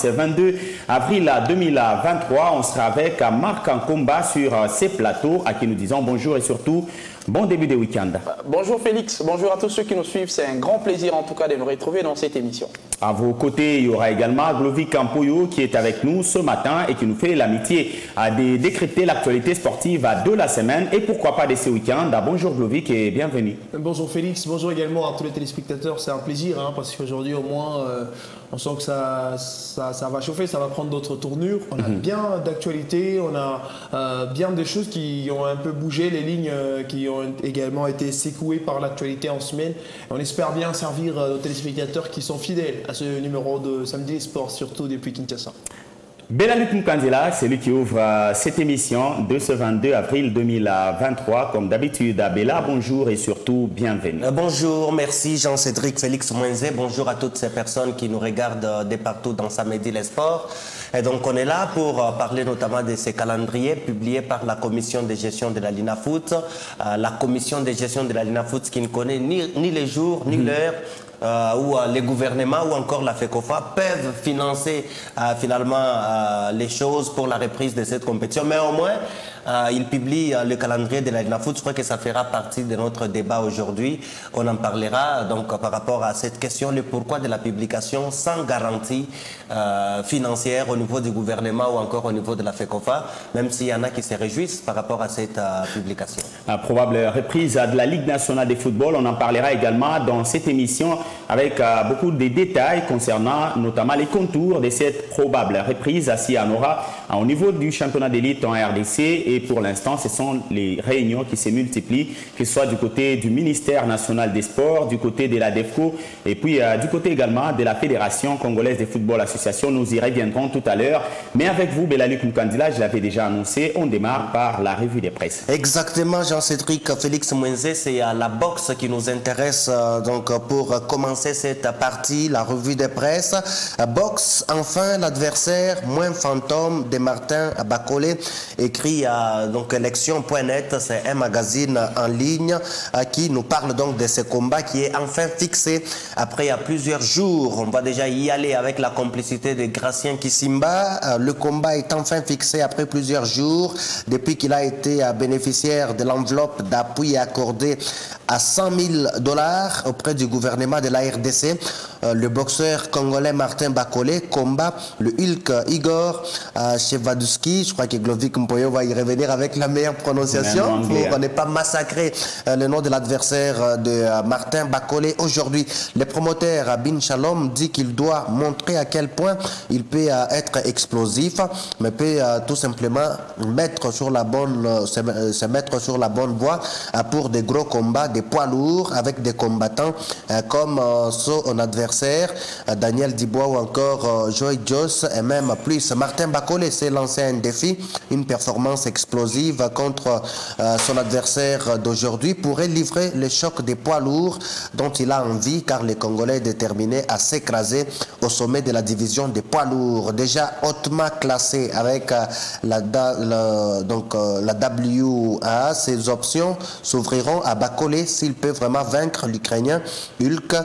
ce 22 avril 2023. On sera avec Marc Nkomba sur ces plateaux à qui nous disons bonjour et surtout bon début de week-end. Bonjour Félix, bonjour à tous ceux qui nous suivent. C'est un grand plaisir en tout cas de nous retrouver dans cette émission. À vos côtés, il y aura également Glovic Campoyo qui est avec nous ce matin et qui nous fait l'amitié de décrypter l'actualité sportive de la semaine et pourquoi pas de ce week-end. Bonjour Glovic et bienvenue. Bonjour Félix, bonjour également à tous les téléspectateurs. C'est un plaisir parce qu'aujourd'hui au moins on sent que ça va chauffer, ça va prendre d'autres tournures. On a bien d'actualité, on a bien des choses qui ont un peu bougé, les lignes qui ont également été secouées par l'actualité en semaine. On espère bien servir aux téléspectateurs qui sont fidèles à ce numéro de Samedi Sport, surtout depuis Kinshasa. Belaluc Mukandila, c'est lui qui ouvre cette émission de ce 22 avril 2023. Comme d'habitude, Bella, bonjour et surtout bienvenue. Bonjour, merci Jean-Cédric Félix Mouenzé. Bonjour à toutes ces personnes qui nous regardent de partout dans Samedi les Sports. Et donc on est là pour parler notamment de ces calendriers publiés par la commission de gestion de la Linafoot. La commission de gestion de la Linafoot qui ne connaît ni les jours ni l'heure. Où les gouvernements ou encore la FECOFA peuvent financer finalement les choses pour la reprise de cette compétition. Mais au moins, il publie le calendrier de la Linafoot. Je crois que ça fera partie de notre débat aujourd'hui. On en parlera donc par rapport à cette question, le pourquoi de la publication sans garantie financière au niveau du gouvernement ou encore au niveau de la FECOFA, même s'il y en a qui se réjouissent par rapport à cette publication. Probable reprise de la Ligue nationale de football. On en parlera également dans cette émission avec beaucoup de détails concernant notamment les contours de cette probable reprise à Sianora au niveau du championnat d'élite en RDC. Et pour l'instant, ce sont les réunions qui se multiplient, que ce soit du côté du ministère national des sports, du côté de la DEFCO et puis du côté également de la Fédération congolaise de football association. Nous y reviendrons tout à l'heure. Mais avec vous, Belaluc Mukandila, je l'avais déjà annoncé, on démarre par la revue des presses. Exactement, Jean-Cédric Félix Mouenzé, c'est la boxe qui nous intéresse donc pour commencer cette partie, la revue des presses. Boxe, enfin l'adversaire moins fantôme de Martin Bakolé, écrit à donc élection.net, c'est un magazine en ligne qui nous parle donc de ce combat qui est enfin fixé après plusieurs jours. On va déjà y aller avec la complicité de Gracien Kisimba. Le combat est enfin fixé après plusieurs jours depuis qu'il a été bénéficiaire de l'enveloppe d'appui accordée à 100 000 $ auprès du gouvernement de la RDC. Le boxeur congolais Martin Bakolé combat le Hulk Igor Chevaduski. Je crois que Glovic Mpoyo va y revenir avec la meilleure prononciation pour ne pas massacrer le nom de l'adversaire de Martin Bakolé. Aujourd'hui, le promoteur Bin Shalom dit qu'il doit montrer à quel point il peut être explosif, mais peut tout simplement mettre sur la bonne, se mettre sur la bonne voie pour des gros combats, des poids lourds avec des combattants comme son adversaire Daniel Dubois ou encore Joy Joss et même plus. Martin Bakolé s'est lancé un défi, une performance explosive contre son adversaire d'aujourd'hui pourrait livrer le choc des poids lourds dont il a envie car les Congolais est déterminé à s'écraser au sommet de la division des poids lourds. Déjà hautement classé avec la WA, ses options s'ouvriront à Bakolé s'il peut vraiment vaincre l'Ukrainien Hulk.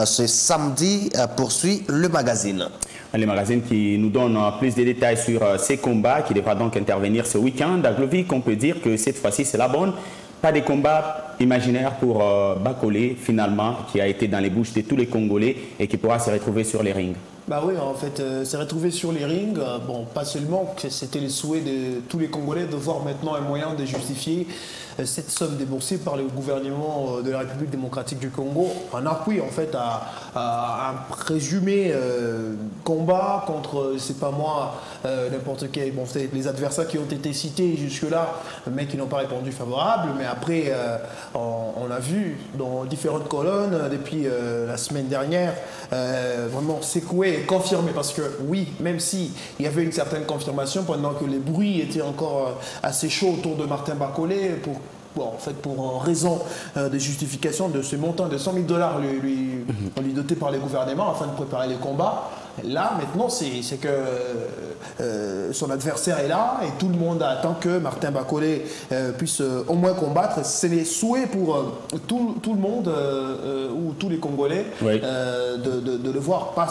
Ce samedi poursuit le magazine. Le magazine qui nous donne plus de détails sur ces combats qui devra donc intervenir ce week-end. À Glovic, on peut dire que cette fois-ci c'est la bonne. Pas de combat imaginaire pour Bakolé finalement qui a été dans les bouches de tous les Congolais et qui pourra se retrouver sur les rings. Bah oui, en fait, s'est retrouvé sur les rings. Bon, pas seulement que c'était le souhait de tous les Congolais de voir maintenant un moyen de justifier cette somme déboursée par le gouvernement de la République démocratique du Congo en appui en fait à un présumé combat contre, c'est pas moi, n'importe quel, bon, les adversaires qui ont été cités jusque-là, mais qui n'ont pas répondu favorable. Mais après, on a vu dans différentes colonnes depuis la semaine dernière, vraiment secoué et confirmé, parce que oui, même si il y avait une certaine confirmation pendant que les bruits étaient encore assez chauds autour de Martin Bakolé pour raison de justification de ce montant de 100 000 $ lui doté par les gouvernements afin de préparer les combats. Là, maintenant, c'est que son adversaire est là et tout le monde attend que Martin Bacolé puisse au moins combattre. C'est les souhaits pour tout le monde ou tous les Congolais de le voir, pas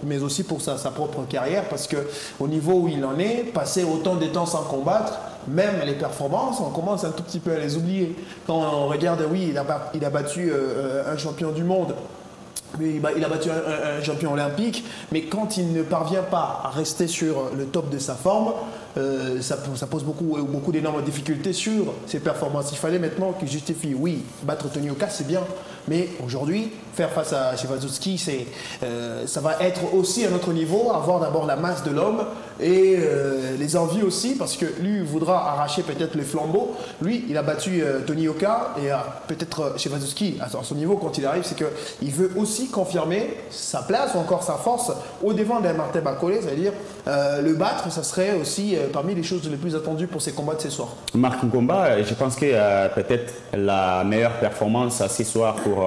mais aussi pour sa propre carrière, parce qu'au niveau où il en est, passer autant de temps sans combattre, même les performances, on commence un tout petit peu à les oublier. Quand on regarde, oui, il a battu un champion du monde, mais il a battu un champion olympique, mais quand il ne parvient pas à rester sur le top de sa forme, ça pose beaucoup d'énormes difficultés sur ses performances. Il fallait maintenant qu'il justifie, oui, battre Tony Yoka, c'est bien, mais aujourd'hui, faire face à Shevazovski, ça va être aussi à notre niveau, avoir d'abord la masse de l'homme et les envies aussi, parce que lui voudra arracher peut-être les flambeaux. Lui, il a battu Tony Yoka et peut-être Shevazovski à son niveau quand il arrive, c'est qu'il veut aussi confirmer sa place ou encore sa force au devant d'un Martin Bacolé, c'est-à-dire le battre, ça serait aussi parmi les choses les plus attendues pour ces combats de ce soir. Marc Ngomba, je pense que peut-être la meilleure performance ce soir pour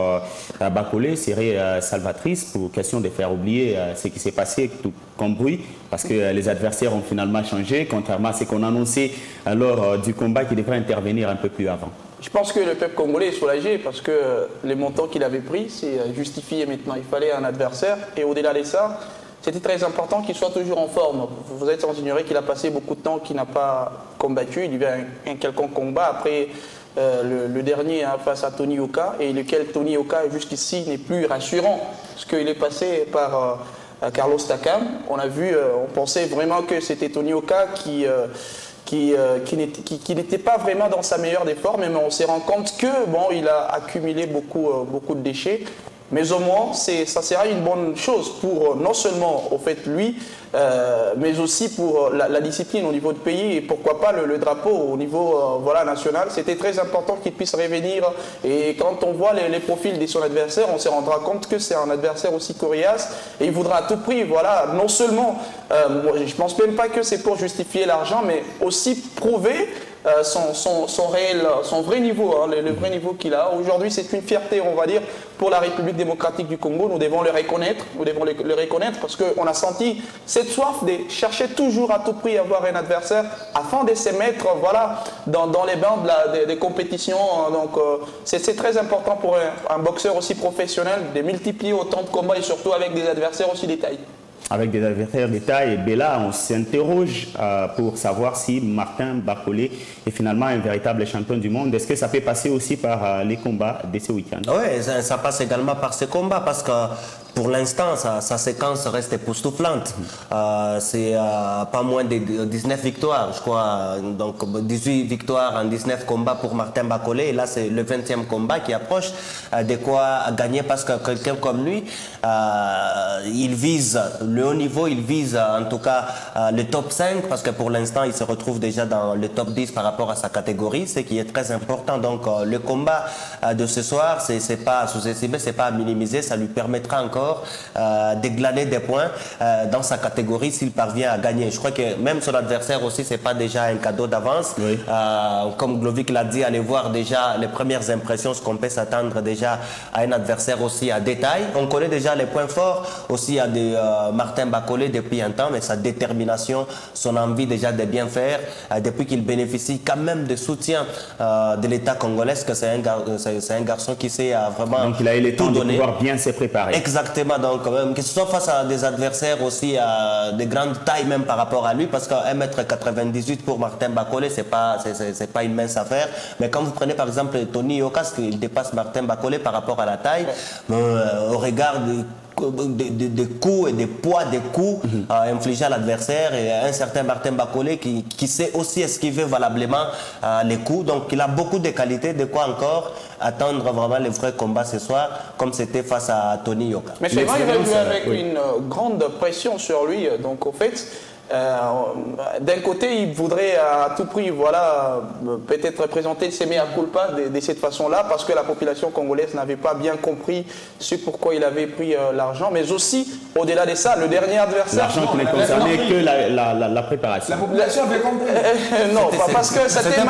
Bacolé serait salvatrice pour question de faire oublier ce qui s'est passé tout comme bruit, parce que les adversaires ont finalement changé, contrairement à ce qu'on annonçait lors du combat qui devrait intervenir un peu plus avant. Je pense que le peuple congolais est soulagé parce que les montants qu'il avait pris, c'est justifié maintenant. Il fallait un adversaire et au-delà de ça, c'était très important qu'il soit toujours en forme. Vous êtes sans ignorer qu'il a passé beaucoup de temps qu'il n'a pas combattu. Il y avait un quelconque combat après le dernier face à Tony Yoka, et lequel Tony Yoka jusqu'ici n'est plus rassurant parce qu'il est passé par Carlos Takam. On a vu, on pensait vraiment que c'était Tony Yoka qui n'était pas vraiment dans sa meilleure des formes, mais on s'est rendu compte que bon, il a accumulé beaucoup de déchets. Mais au moins, ça sera une bonne chose pour non seulement au fait lui, mais aussi pour la discipline au niveau du pays et pourquoi pas le drapeau au niveau national. C'était très important qu'il puisse revenir, et quand on voit les profils de son adversaire, on se rendra compte que c'est un adversaire aussi coriace et il voudra à tout prix, non seulement, je pense même pas que c'est pour justifier l'argent, mais aussi prouver son vrai niveau, le vrai niveau qu'il a. Aujourd'hui, c'est une fierté, on va dire, pour la République démocratique du Congo. Nous devons le reconnaître, parce qu'on a senti cette soif de chercher toujours à tout prix à avoir un adversaire afin de se mettre dans les bains des compétitions. Donc, c'est très important pour un boxeur aussi professionnel de multiplier autant de combats et surtout avec des adversaires aussi de taille. Avec des adversaires de taille, et Bella, on s'interroge pour savoir si Martin Bacolé est finalement un véritable champion du monde. Est-ce que ça peut passer aussi par les combats de ce week-end? Oui, ça passe également par ces combats, parce que pour l'instant, sa séquence reste époustouflante. C'est pas moins de 19 victoires, je crois. Donc 18 victoires en 19 combats pour Martin Bacolé. Et là, c'est le 20e combat qui approche. De quoi gagner, parce que quelqu'un comme lui, il vise le haut niveau, il vise en tout cas le top 5, parce que pour l'instant, il se retrouve déjà dans le top 10 par rapport à sa catégorie, ce qui est très important. Donc le combat de ce soir, c'est pas à sous-estimer, c'est pas à minimiser. Ça lui permettra encore de glaner des points dans sa catégorie s'il parvient à gagner. Je crois que même son adversaire aussi, c'est pas déjà un cadeau d'avance. Oui. Comme Glovic l'a dit, allez voir déjà les premières impressions, ce qu'on peut s'attendre déjà à un adversaire aussi à détail. On connaît déjà les points forts aussi à Martin Bacolé depuis un temps, mais sa détermination, son envie déjà de bien faire, depuis qu'il bénéficie quand même de soutien de l'État congolais, que c'est un garçon qui sait vraiment. Donc il a eu le temps de pouvoir bien se préparer. Exactement, donc que ce soit face à des adversaires aussi de grande taille même par rapport à lui, parce qu'à 1m98 pour Martin Bacolé, c'est pas une mince affaire. Mais quand vous prenez par exemple Tony Yoka, il dépasse Martin Bacolé par rapport à la taille, au regard des coups et des poids des coups infligés à l'adversaire, et un certain Martin Bacolé qui sait aussi esquiver valablement les coups. Donc il a beaucoup de qualités, de quoi encore attendre vraiment les vrais combats ce soir, comme c'était face à Tony Yoka. Mais seulement il va jouer avec une grande pression sur lui. Donc au fait, D'un côté, il voudrait à tout prix, voilà, peut-être présenter ses mea culpa de cette façon-là, parce que la population congolaise n'avait pas bien compris ce pourquoi il avait pris l'argent, mais aussi, au-delà de ça, le dernier adversaire... L'argent qui ne concernait que la préparation. La population avait compris. Non, parce que c'était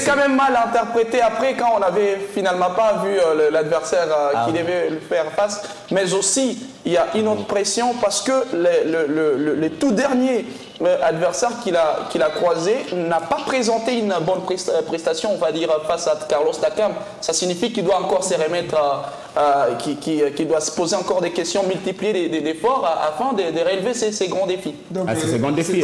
quand même mal interprété après, quand on n'avait finalement pas vu l'adversaire qui devait le faire face, mais aussi, il y a une autre pression parce que le tout dernier adversaire qu'il a croisé n'a pas présenté une bonne prestation, on va dire, face à Carlos Takam. Ça signifie qu'il doit encore se remettre, qu'il doit se poser encore des questions, multiplier des efforts afin de relever ces grands défis. C'est ces grands défis.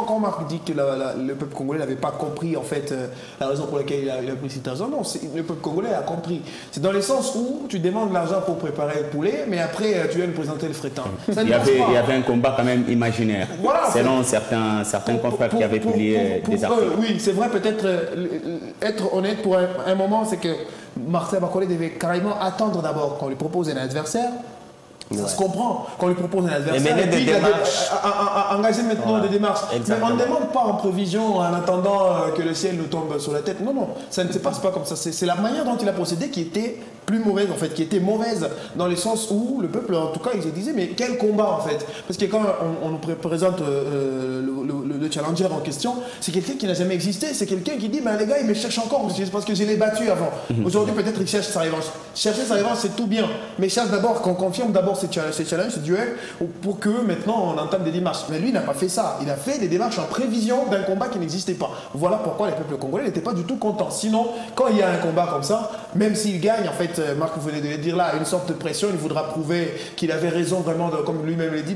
Quand Marc dit que le peuple congolais n'avait pas compris en fait la raison pour laquelle il a pris cet argent, non, le peuple congolais a compris. C'est dans le sens où tu demandes l'argent pour préparer le poulet, mais après tu viens de présenter le frétin. Il y avait un combat quand même imaginaire. Voilà, selon certains confrères qui avaient publié des articles. Oui, c'est vrai, peut-être être honnête pour un moment, c'est que Martin Bakolé devait carrément attendre d'abord qu'on lui propose un adversaire. Ça se comprend qu'on lui propose un adversaire et puis engager maintenant des démarches. Exactement. Mais on ne demande pas en prévision en attendant que le ciel nous tombe sur la tête. Non, non, ça ne se passe pas comme ça. C'est la manière dont il a procédé qui était plus mauvaise en fait, qui était mauvaise dans le sens où le peuple, en tout cas, il se disait mais quel combat en fait. Parce que quand on nous présente le challenger en question, c'est quelqu'un qui n'a jamais existé, c'est quelqu'un qui dit ben les gars ils me cherchent encore parce que je l'ai battu avant. Aujourd'hui peut-être il cherche sa revanche. Chercher sa revanche c'est tout bien, mais cherche d'abord qu'on confirme d'abord ces challenges, ces duels pour que maintenant on entame des démarches. Mais lui il n'a pas fait ça, il a fait des démarches en prévision d'un combat qui n'existait pas. Voilà pourquoi les peuples congolais n'étaient pas du tout contents. Sinon quand il y a un combat comme ça, même s'il gagne en fait, Marc vous venez de le dire là, une sorte de pression, il voudra prouver qu'il avait raison vraiment, comme lui-même l'a dit,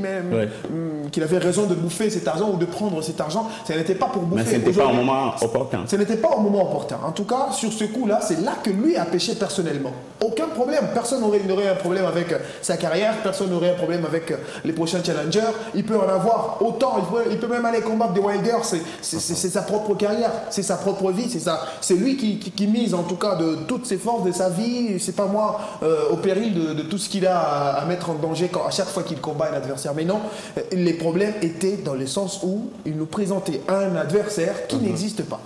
qu'il avait raison de bouffer cet argent ou de prendre cet argent. Ça n'était pas pour bouffer. Mais ce n'était pas au moment opportun. Ce n'était pas au moment opportun. En tout cas, sur ce coup-là, c'est là que lui a péché personnellement. Aucun problème. Personne n'aurait un problème avec sa carrière, personne n'aurait un problème avec les prochains challengers. Il peut en avoir autant. Il peut même aller combattre des Wilder. C'est sa propre carrière, c'est sa propre vie. C'est lui qui mise en tout cas de toutes ses forces, de sa vie. C'est pas moi au péril de tout ce qu'il a à mettre en danger à chaque fois qu'il combat un adversaire. Mais non, les problèmes étaient dans le sens où il nous présentait un adversaire qui n'existe pas.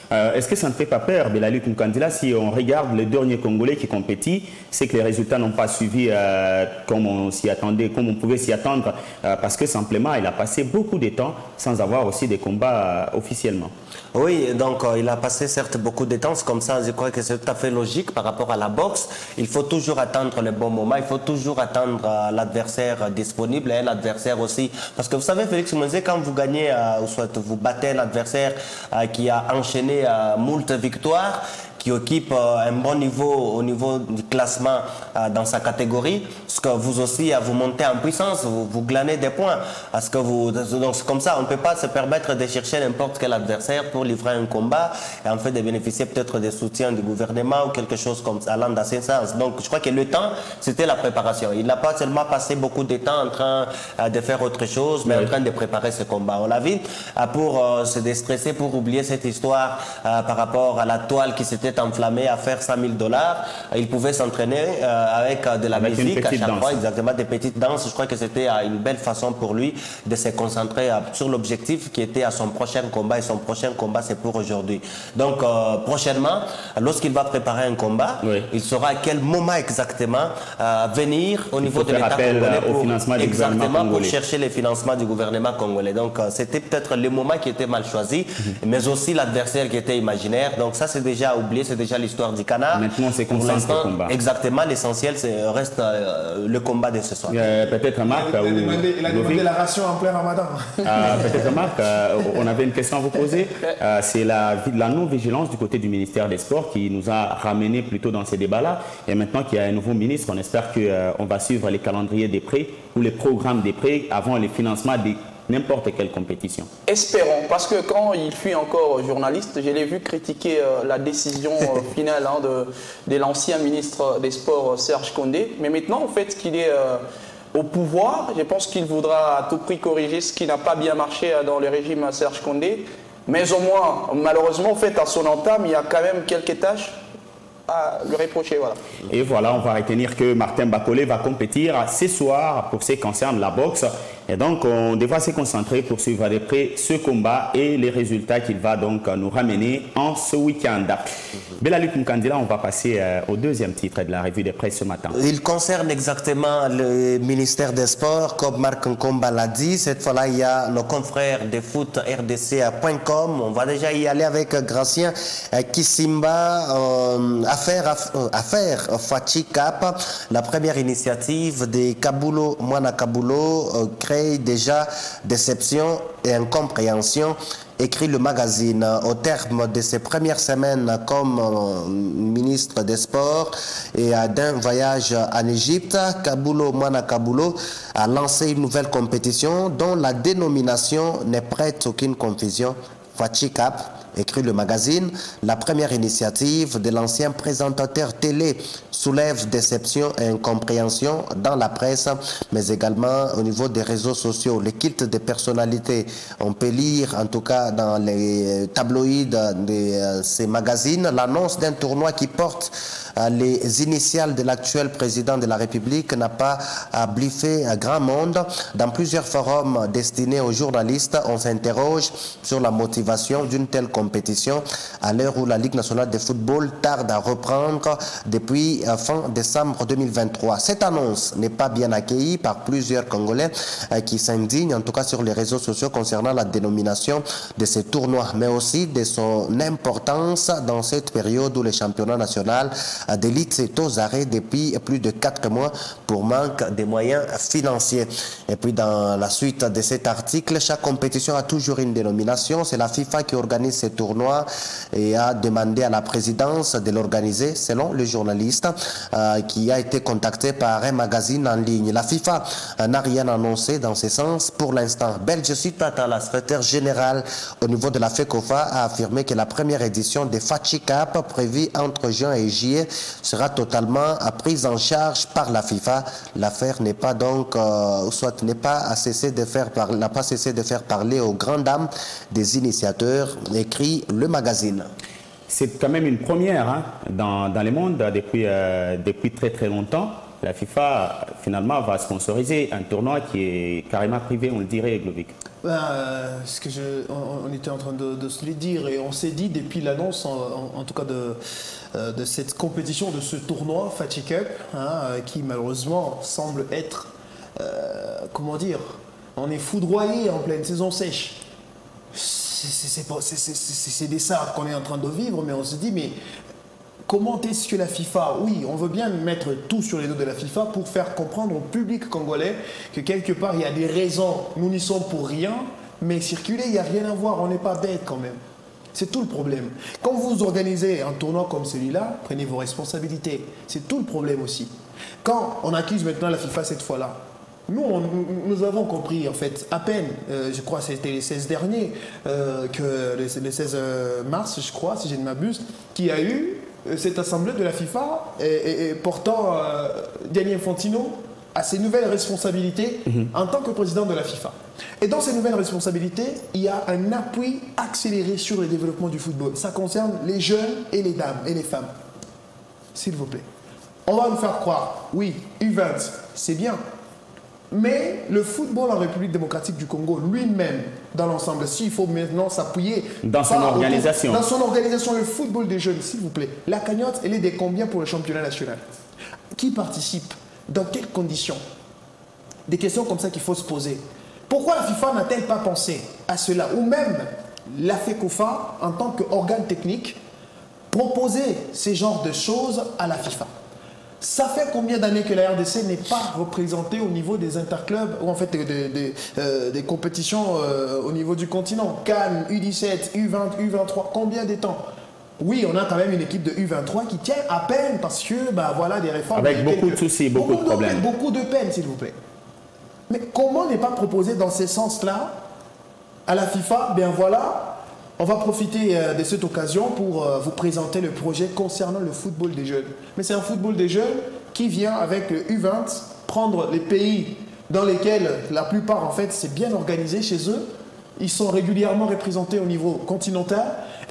Est-ce que ça ne fait pas peur, Belali Koukandila, si on regarde le dernier Congolais qui compétit, c'est que les résultats n'ont pas suivi comme on s'y attendait, comme on pouvait s'y attendre, parce que simplement il a passé beaucoup de temps sans avoir aussi des combats officiellement. Oui, donc il a passé certes beaucoup de temps, comme ça je crois que c'est tout à fait logique par rapport à la boxe. Il faut toujours attendre le bon moment, il faut toujours attendre l'adversaire disponible et l'adversaire aussi. Parce que vous savez Félix Mouenzé, quand vous gagnez, ou soit vous battez l'adversaire qui a enchaîné moult victoires, qui occupe un bon niveau au niveau du classement dans sa catégorie, parce que vous aussi vous montez en puissance, vous glanez des points, parce que donc c'est comme ça, on ne peut pas se permettre de chercher n'importe quel adversaire pour livrer un combat et en fait de bénéficier peut-être des soutiens du gouvernement ou quelque chose comme ça allant dans ce sens. Donc je crois que le temps c'était la préparation. Il n'a pas seulement passé beaucoup de temps en train de faire autre chose, mais en train de préparer ce combat. On l'a vu pour se déstresser, pour oublier cette histoire par rapport à la toile qui s'était enflammé à faire 100 000 $. Il pouvait s'entraîner avec de la musique à chaque fois, exactement, des petites danses. Je crois que c'était une belle façon pour lui de se concentrer sur l'objectif qui était à son prochain combat. Et son prochain combat, c'est pour aujourd'hui. Donc, prochainement, lorsqu'il va préparer un combat, il saura à quel moment exactement venir au niveau de l'État congolais au financement du gouvernement congolais. Pour chercher les financements du gouvernement congolais. Donc, c'était peut-être le moment qui était mal choisi, mais aussi l'adversaire qui était imaginaire. Donc, ça, c'est déjà oublié. C'est déjà l'histoire du canard. Maintenant, c'est concentré le combat. Exactement, l'essentiel reste le combat de ce soir. Peut-être Marc. Il a demandé la ration en plein ramadan. Peut-être Marc, on avait une question à vous poser. C'est la non-vigilance du côté du ministère des Sports qui nous a ramené plutôt dans ces débats-là. Et maintenant qu'il y a un nouveau ministre, on espère qu'on va suivre les calendriers des prêts ou les programmes des prêts avant les financements des n'importe quelle compétition. Espérons, parce que quand il fut encore journaliste, je l'ai vu critiquer la décision finale de l'ancien ministre des Sports, Serge Condé. Mais maintenant, en fait, qu'il est au pouvoir, je pense qu'il voudra à tout prix corriger ce qui n'a pas bien marché dans le régime Serge Condé. Mais au moins, malheureusement, en fait, à son entame, il y a quand même quelques tâches à lui reprocher. Voilà. Et voilà, on va retenir que Martin Bakolé va compétir ce soir pour ce qui concerne la boxe. Et donc, on devra se concentrer pour suivre de près ce combat et les résultats qu'il va donc nous ramener en ce week-end. Belaluc Mkandila, on va passer au deuxième titre de la revue de presse ce matin. Il concerne exactement le ministère des Sports, comme Marc Nkomba l'a dit. Cette fois-là, il y a nos confrères de foot rdc.com. On va déjà y aller avec Gracien Kissimba. Affaire Fachi Cap, la première initiative de Kabulo Mwana Kabulo crée déjà déception et incompréhension, écrit le magazine. Au terme de ses premières semaines comme ministre des Sports et d'un voyage en Égypte, Kabulo Mwana Kabulo a lancé une nouvelle compétition dont la dénomination n'est prête aucune confusion. Fachi Cap, écrit le magazine, la première initiative de l'ancien présentateur télé soulève déception et incompréhension dans la presse, mais également au niveau des réseaux sociaux. Les cultes des personnalités, on peut lire en tout cas dans les tabloïds de ces magazines l'annonce d'un tournoi qui porte les initiales de l'actuel président de la République n'a pas bluffé grand monde. Dans plusieurs forums destinés aux journalistes, on s'interroge sur la motivation d'une telle compétition à l'heure où la Ligue nationale de football tarde à reprendre depuis fin décembre 2023. Cette annonce n'est pas bien accueillie par plusieurs Congolais qui s'indignent, en tout cas sur les réseaux sociaux, concernant la dénomination de ces tournois, mais aussi de son importance dans cette période où le championnat national d'élite est aux arrêts depuis plus de 4 mois pour manque de moyens financiers. Et puis dans la suite de cet article, chaque compétition a toujours une dénomination. C'est la FIFA qui organise ces tournois et a demandé à la présidence de l'organiser, selon le journaliste qui a été contacté par un magazine en ligne. La FIFA n'a rien annoncé dans ce sens pour l'instant. Belge Tata, la secrétaire générale au niveau de la FECOFA, a affirmé que la première édition des Fachi Cup prévue entre juin et juillet sera totalement prise en charge par la FIFA. L'affaire n'est pas donc, soit n'est pas cessé de faire n'a pas cessé de faire parler aux grandes dames des initiateurs, écrit le magazine. C'est quand même une première hein, dans le monde depuis très très longtemps. La FIFA finalement va sponsoriser un tournoi qui est carrément privé, on le dirait, Glovic. On était en train de se le dire et on s'est dit depuis l'annonce en tout cas de cette compétition, de ce tournoi Fachi Cup, hein, qui malheureusement semble être, comment dire, on est foudroyé en pleine saison sèche. C'est des ça qu'on est en train de vivre, mais on se dit, mais comment est-ce que la FIFA, oui, on veut bien mettre tout sur les dos de la FIFA pour faire comprendre au public congolais que quelque part, il y a des raisons, nous n'y sommes pour rien, mais circuler, il n'y a rien à voir, on n'est pas bête quand même. C'est tout le problème. Quand vous organisez un tournoi comme celui-là, prenez vos responsabilités. C'est tout le problème aussi. Quand on accuse maintenant la FIFA cette fois-là, nous avons compris, en fait, à peine, je crois que c'était les 16 derniers, que les 16 mars, je crois, si je ne m'abuse, qu'il y a eu cette assemblée de la FIFA et portant Gianni Infantino à ses nouvelles responsabilités en tant que président de la FIFA. Et dans ces nouvelles responsabilités, il y a un appui accéléré sur le développement du football. Ça concerne les jeunes et les dames et les femmes. S'il vous plaît. On va nous faire croire, oui, U20, c'est bien. Mais le football en République démocratique du Congo lui-même, dans l'ensemble, s'il faut maintenant s'appuyer dans son organisation. Dans son organisation, le football des jeunes, s'il vous plaît. La cagnotte, elle est de combien pour le championnat national? Qui participe? Dans quelles conditions? Des questions comme ça qu'il faut se poser. Pourquoi la FIFA n'a-t-elle pas pensé à cela? Ou même la FECOFA, en tant qu'organe technique, proposer ces genres de choses à la FIFA? Ça fait combien d'années que la RDC n'est pas représentée au niveau des interclubs ou en fait des compétitions au niveau du continent? Cannes, U17, U20, U23, combien de temps? Oui, on a quand même une équipe de U23 qui tient à peine parce que, bah voilà, des réformes... Avec beaucoup de soucis, beaucoup de problèmes. Beaucoup de peine, s'il vous plaît. Mais comment n'est pas proposé dans ce sens-là à la FIFA? Bien voilà... On va profiter de cette occasion pour vous présenter le projet concernant le football des jeunes. Mais c'est un football des jeunes qui vient avec le U20 prendre les pays dans lesquels la plupart, en fait, c'est bien organisé chez eux. Ils sont régulièrement représentés au niveau continental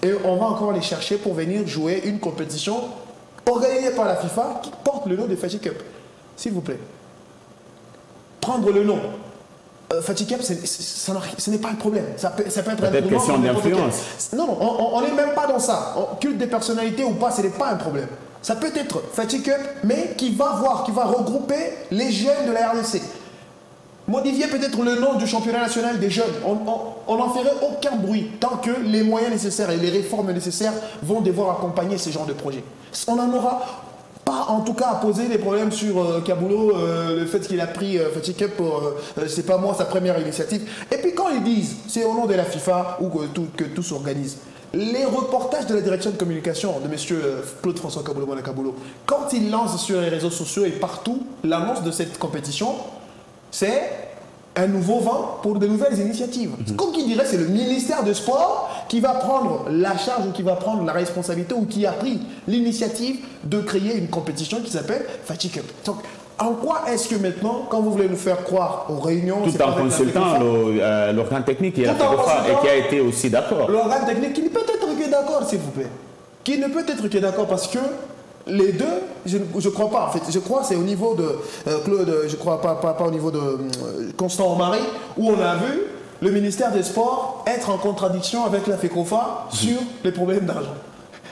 et on va encore les chercher pour venir jouer une compétition organisée par la FIFA qui porte le nom de Fachi Cup. S'il vous plaît. Prendre le nom Fatih Cap, ce n'est pas un problème. Ça peut être un peut-être question d'influence. Non, on n'est même pas dans ça. Culte des personnalités ou pas, ce n'est pas un problème. Ça peut être Fatih Cap, mais qui va regrouper les jeunes de la RDC. Modifier peut-être le nom du championnat national des jeunes. On n'en ferait aucun bruit tant que les moyens nécessaires et les réformes nécessaires vont devoir accompagner ce genre de projet. On n'en aura pas en tout cas à poser des problèmes sur Kaboulou, le fait qu'il a pris Fatih Cap pour, c'est pas moi, sa première initiative. Et puis quand ils disent c'est au nom de la FIFA ou que tout s'organise, les reportages de la direction de communication de M. Claude-François Kaboulou, quand il lance sur les réseaux sociaux et partout l'annonce de cette compétition, c'est un nouveau vent pour de nouvelles initiatives. Comme qui dirait, c'est le ministère des Sports qui va prendre la charge ou qui va prendre la responsabilité ou qui a pris l'initiative de créer une compétition qui s'appelle Fatih Cup. Donc, en quoi est-ce que maintenant, quand vous voulez nous faire croire aux réunions... Tout en consultant l'organe technique qui a fait et qui a été aussi d'accord. L'organe technique qui ne peut être que d'accord, s'il vous plaît. Qui ne peut être que d'accord parce que les deux, je ne crois pas. En fait, je crois que c'est au niveau de Claude, je ne crois pas au niveau de Constant Omari, où on a vu le ministère des Sports être en contradiction avec la FECOFA sur les problèmes d'argent.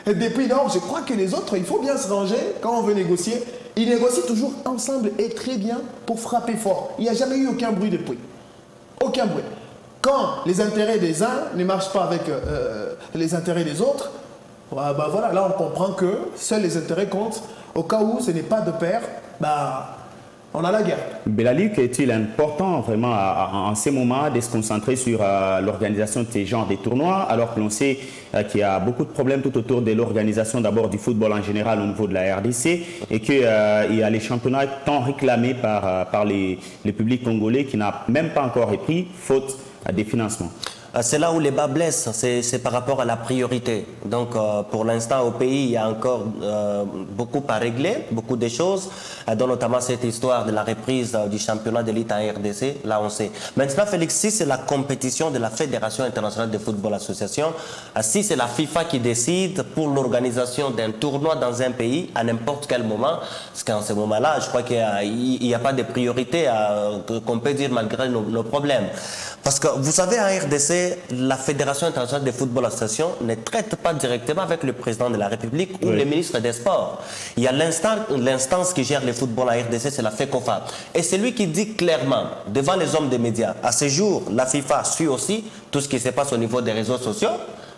Et depuis lors, je crois que les autres, il faut bien se ranger quand on veut négocier. Ils négocient toujours ensemble et très bien pour frapper fort. Il n'y a jamais eu aucun bruit depuis. Aucun bruit. Quand les intérêts des uns ne marchent pas avec les intérêts des autres, bah voilà, là on comprend que seuls les intérêts comptent. Au cas où ce n'est pas de pair, bah, on a la guerre. Belali, est-il important vraiment en ces moments de se concentrer sur l'organisation de ces genres de tournois, alors que l'on sait qu'il y a beaucoup de problèmes tout autour de l'organisation d'abord du football en général au niveau de la RDC et qu'il y a les championnats tant réclamés par les publics congolais qui n'a même pas encore repris faute des financements. C'est là où les bas blessent, c'est par rapport à la priorité. Donc pour l'instant au pays, il y a encore beaucoup à régler, beaucoup de choses, dont notamment cette histoire de la reprise du championnat d'élite en RDC, là on sait. Maintenant Félix, si c'est la compétition de la Fédération internationale de football association, si c'est la FIFA qui décide pour l'organisation d'un tournoi dans un pays à n'importe quel moment, parce qu'en ce moment-là, je crois qu'il n'y a pas de priorité qu'on peut dire malgré nos problèmes. Parce que vous savez, en RDC, la Fédération internationale de football association ne traite pas directement avec le président de la République ou le ministre des Sports. Il y a l'instance qui gère le football en RDC, c'est la FECOFA. Et c'est lui qui dit clairement, devant les hommes des médias, à ce jour, la FIFA suit aussi tout ce qui se passe au niveau des réseaux sociaux.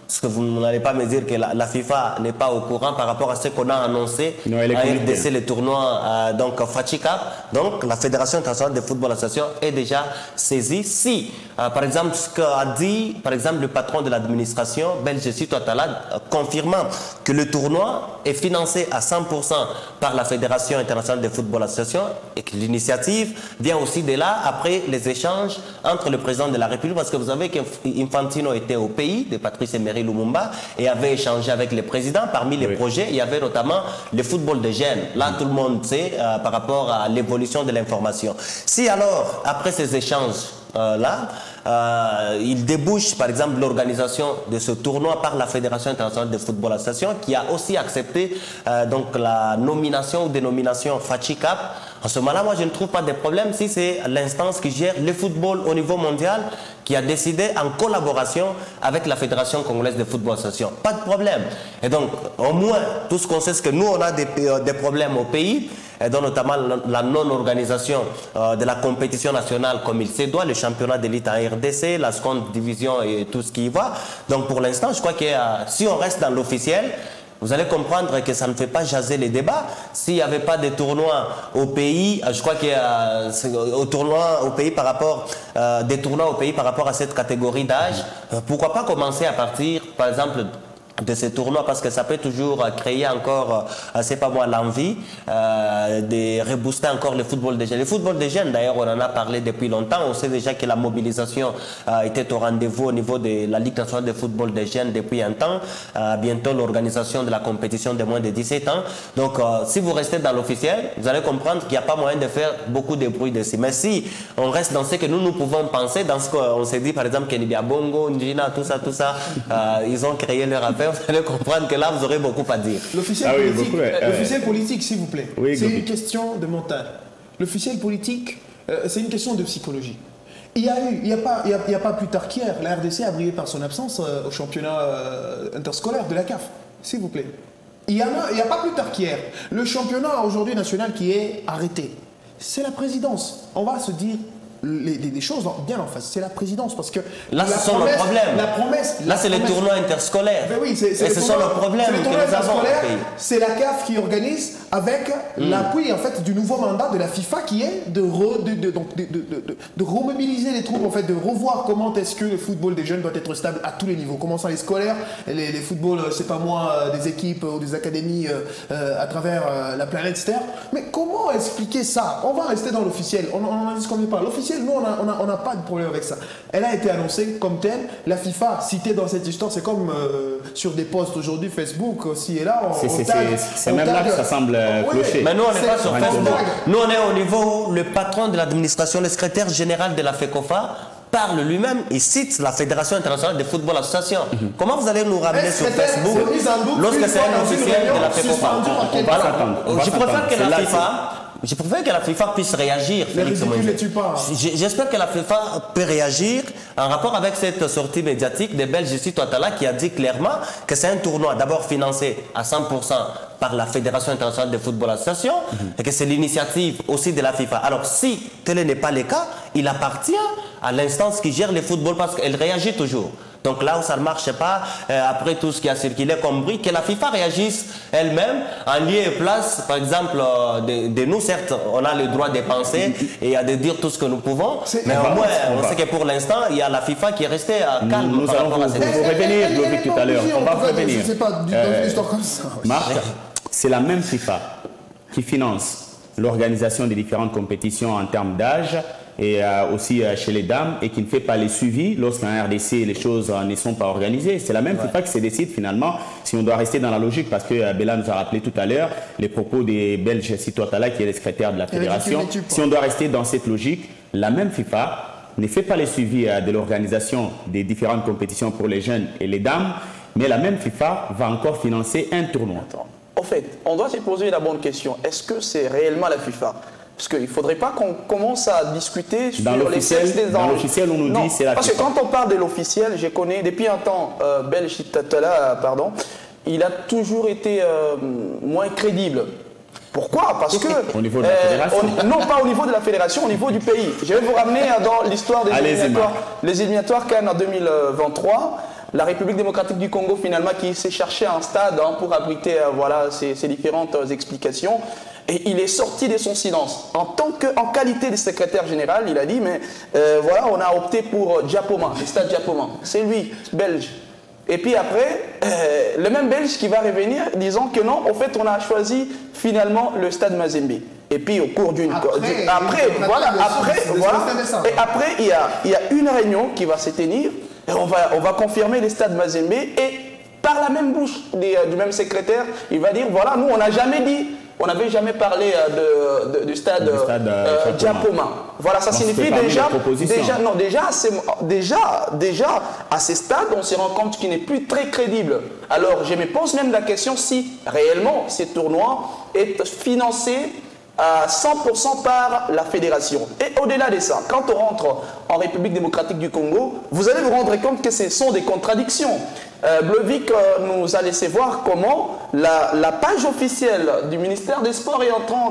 Parce que vous n'allez pas me dire que la FIFA n'est pas au courant par rapport à ce qu'on a annoncé à RDC, le tournoi donc Fatih Cup. Donc la Fédération internationale de football association est déjà saisie. Si, par exemple, ce qu'a dit par exemple le patron de l'administration belge Sito Atala, confirmant que le tournoi est financé à 100% par la Fédération internationale de football association et que l'initiative vient aussi de là après les échanges entre le président de la République, parce que vous savez qu'Infantino était au pays de Patrice Emery Lumumba et avait échangé avec les présidents. Parmi les projets, il y avait notamment le football de jeunes. Là, tout le monde sait par rapport à l'évolution de l'information. Si alors, après ces échanges, il débouche par exemple l'organisation de ce tournoi par la Fédération internationale de football association qui a aussi accepté donc la nomination ou dénomination Fatih Cup. En ce moment-là, moi je ne trouve pas de problème si c'est l'instance qui gère le football au niveau mondial qui a décidé en collaboration avec la Fédération congolaise de football association. Pas de problème. Et donc au moins tout ce qu'on sait, c'est que nous on a des problèmes au pays, et donc notamment la non-organisation de la compétition nationale comme il se doit, le championnat d'élite en RDC, la seconde division et tout ce qui y va. Donc pour l'instant, je crois que si on reste dans l'officiel, vous allez comprendre que ça ne fait pas jaser les débats. S'il n'y avait pas de tournois au pays, je crois qu'il y a des tournois au pays par rapport à cette catégorie d'âge, pourquoi pas commencer à partir, par exemple, de ces tournois, parce que ça peut toujours créer encore, c'est pas moi, l'envie de rebooster encore le football des jeunes. Le football des jeunes, d'ailleurs, on en a parlé depuis longtemps. On sait déjà que la mobilisation était au rendez-vous au niveau de la Ligue nationale de football des jeunes depuis un temps. Bientôt, l'organisation de la compétition de moins de 17 ans. Donc, si vous restez dans l'officiel, vous allez comprendre qu'il n'y a pas moyen de faire beaucoup de bruit dessus. Mais si on reste dans ce que nous pouvons penser, dans ce qu'on s'est dit, par exemple, Kenibia Bongo, Njina, tout ça, ils ont créé leur affaire. Vous allez comprendre que là, vous aurez beaucoup à dire. L'officiel politique, s'il vous plaît, oui, c'est une question de mental. L'officiel politique, c'est une question de psychologie. Il n'y a pas plus tard qu'hier, la RDC a brillé par son absence au championnat interscolaire de la CAF, s'il vous plaît. Il n'y a pas plus tard qu'hier. Le championnat aujourd'hui national qui est arrêté, c'est la présidence. On va se dire les choses bien en face. C'est la présidence parce que là, ce sont nos problèmes. La promesse. Là, c'est les tournois interscolaires. Ben oui, et ce sont nos problèmes que nous avons au pays. C'est la CAF qui organise avec l'appui en fait du nouveau mandat de la FIFA qui est de remobiliser les troupes, en fait, de revoir comment est-ce que le football des jeunes doit être stable à tous les niveaux, commençant les scolaires, les footballs, c'est pas moi, des équipes ou des académies à travers la planète Terre. Mais comment expliquer ça? On va rester dans l'officiel. On n'en discute pas. L'officiel, nous, on n'a pas de problème avec ça. Elle a été annoncée comme telle. La FIFA, citée dans cette histoire, c'est comme sur des posts aujourd'hui, Facebook, aussi et là. C'est même là que ça semble clocher. Mais nous, on n'est pas sur Facebook. Nous, on est au niveau où le patron de l'administration, le secrétaire général de la FECOFA, parle lui-même et cite la Fédération internationale de football association. Comment vous allez nous ramener sur Facebook lorsque c'est un officiel de la FECOFA? Je préfère que la FIFA puisse réagir. J'espère que la FIFA peut réagir en rapport avec cette sortie médiatique de Belge Toatala qui a dit clairement que c'est un tournoi d'abord financé à 100% par la Fédération internationale de football association et que c'est l'initiative aussi de la FIFA. Alors si tel n'est pas le cas, il appartient à l'instance qui gère le football parce qu'elle réagit toujours. Donc là où ça ne marche pas, après tout ce qui a circulé comme bruit, que la FIFA réagisse elle-même en lieu et place, par exemple, de nous, certes, on a le droit de penser et de dire tout ce que nous pouvons, mais au moins, on sait que pour l'instant, il y a la FIFA qui est restée calme. Nous allons vous revenir, Lovic, tout à l'heure. On va vous revenir. Je ne sais pas, dans une histoire comme ça. Marc, c'est la même FIFA qui finance l'organisation des différentes compétitions en termes d'âge, et aussi chez les dames, et qui ne fait pas les suivis lorsqu'en RDC les choses ne sont pas organisées. C'est la même FIFA qui se décide finalement si on doit rester dans la logique, parce que Bella nous a rappelé tout à l'heure les propos des Belges Toatala qui est le secrétaire de la fédération. Si on doit rester dans cette logique, la même FIFA ne fait pas les suivis de l'organisation des différentes compétitions pour les jeunes et les dames, mais la même FIFA va encore financer un tournoi. En fait, on doit se poser la bonne question. Est-ce que c'est réellement la FIFA? Parce qu'il ne faudrait pas qu'on commence à discuter sur les sexes des anges. Dans l'officiel, on nous dit c'est la FIFA. Parce que quand on parle de l'officiel, je connais depuis un temps, Belge Toatala, pardon, il a toujours été moins crédible. Pourquoi? Parce que... Au niveau de la fédération? Non, pas au niveau de la fédération, au niveau du pays. Je vais vous ramener dans l'histoire des éliminatoires Cannes en 2023. La République démocratique du Congo, finalement, qui s'est cherché un stade pour abriter voilà, ces différentes explications. Et il est sorti de son silence. En qualité de secrétaire général, il a dit, mais voilà, on a opté pour Diapoma, le stade Diapoma. C'est lui, belge. Et puis après, le même belge qui va revenir disant que non, en fait, on a choisi finalement le stade Mazembe. Et puis au cours d'une... Après, il y a une réunion qui va se tenir. Et on va confirmer les stades Mazembe. Et par la même bouche du même secrétaire, il va dire, voilà, nous, on n'a jamais dit... On n'avait jamais parlé du stade Diapoma. Voilà, ça signifie déjà à ce stade, on se rend compte qu'il n'est plus très crédible. Alors, je me pose même la question si réellement ce tournoi est financé à 100% par la fédération. Et au-delà de ça, quand on rentre en République démocratique du Congo, vous allez vous rendre compte que ce sont des contradictions. Blovic nous a laissé voir comment la page officielle du ministère des Sports est en train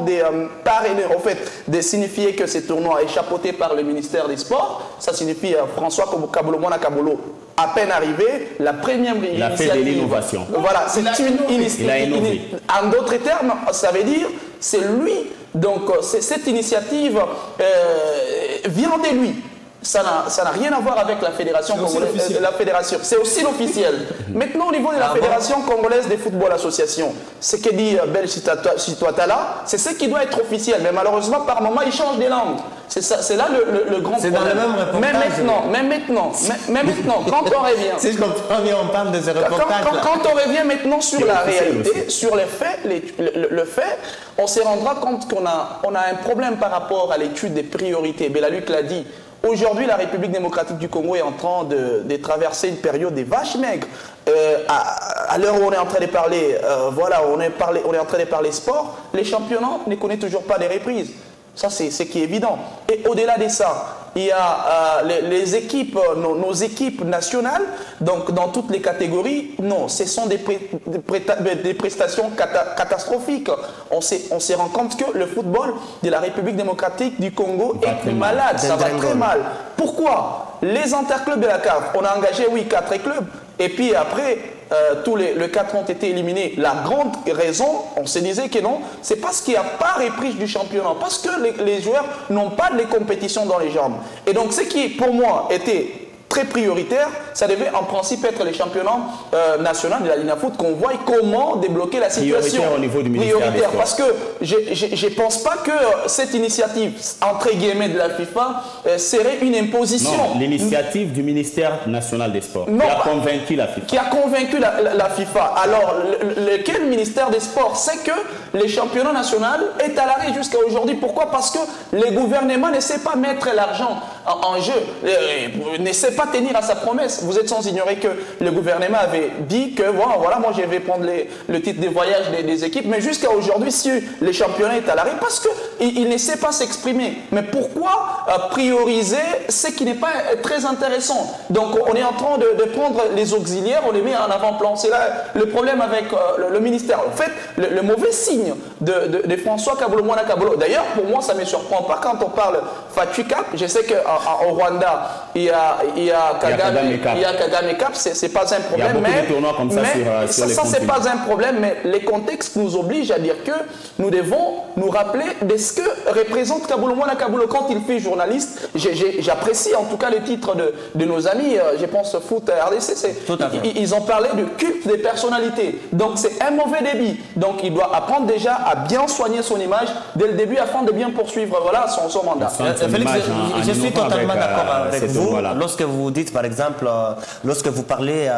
de signifier que ce tournoi est chapeauté par le ministère des Sports. Ça signifie François Kabolo-Mwana Kabolo, à peine arrivé, la première initiative. Il a fait de l'innovation. Voilà, c'est une initiative. En d'autres termes, ça veut dire c'est lui. Donc cette initiative vient de lui. Ça n'a rien à voir avec la fédération congolaise. C'est aussi l'officiel. Maintenant, au niveau de la fédération congolaise des football associations, ce que dit Belge Toatala, c'est ce qui doit être officiel. Mais malheureusement, par moment, il change de langue. C'est là le grand problème. C'est dans le même reportage. Mais maintenant, quand on revient... Si je comprends bien, on parle de ce reportage. Quand on revient maintenant sur la réalité, sur les faits, le fait, on se rendra compte qu'on a un problème par rapport à l'étude des priorités. Belaluc l'a dit. Aujourd'hui, la République démocratique du Congo est en train de traverser une période des vaches maigres. À l'heure où on est en train de parler, on est en train de parler sport, les championnats ne connaissent toujours pas des reprises. Ça, c'est ce qui est évident. Et au-delà de ça, il y a les équipes, nos équipes nationales, donc dans toutes les catégories, non, ce sont des prestations catastrophiques. On se rend compte que le football de la République démocratique du Congo est malade, ça va très mal. Pourquoi? Les interclubs de la CAF, on a engagé, oui, 4 clubs, et puis après, tous les 4 ont été éliminés. La grande raison, on se disait que non, c'est parce qu'il n'y a pas reprise du championnat, parce que les joueurs n'ont pas de compétitions dans les jambes. Et donc, ce qui, pour moi, était très prioritaire, ça devait en principe être les championnats nationaux de la Ligue Foot, qu'on voit comment débloquer la situation. Prioritaire au niveau du ministère des Sports. Parce que je ne pense pas que cette initiative, entre guillemets, de la FIFA serait une imposition. Non, l'initiative du ministère national des Sports qui a convaincu la FIFA. Qui a convaincu la FIFA. Alors, lequel ministère des Sports sait que le championnat national est à l'arrêt jusqu'à aujourd'hui? Pourquoi? Parce que le gouvernement ne sait pas mettre l'argent en jeu, ne sait pas tenir à sa promesse. Vous êtes sans ignorer que le gouvernement avait dit que voilà, moi je vais prendre le titre de voyage des équipes, mais jusqu'à aujourd'hui, si le championnat est à l'arrêt, parce qu'il ne sait pas s'exprimer. Mais pourquoi prioriser ce qui n'est pas très intéressant? Donc on est en train de prendre les auxiliaires, on les met en avant-plan. C'est là le problème avec le ministère. En fait, le mauvais signe de François Kabolo-Mwana Kabolo. D'ailleurs, pour moi, ça ne me surprend pas quand on parle Fatu Cup. Je sais qu'au Rwanda, il y a Kagame Cup, c'est pas un problème. Il y a beaucoup de tournois comme ça sur les ça c'est pas un problème, mais les contextes nous obligent à dire que nous devons nous rappeler de ce que représente Kabolo-Mwana Kabolo quand il fait journaliste. J'apprécie en tout cas les titres de nos amis, je pense Foot RDC, ils ont parlé de culte des personnalités. Donc c'est un mauvais débit. Donc il doit apprendre déjà à bien soigner son image dès le début afin de bien poursuivre son mandat. Félix, je suis totalement d'accord avec vous. Lorsque vous dites, par exemple, lorsque vous parlez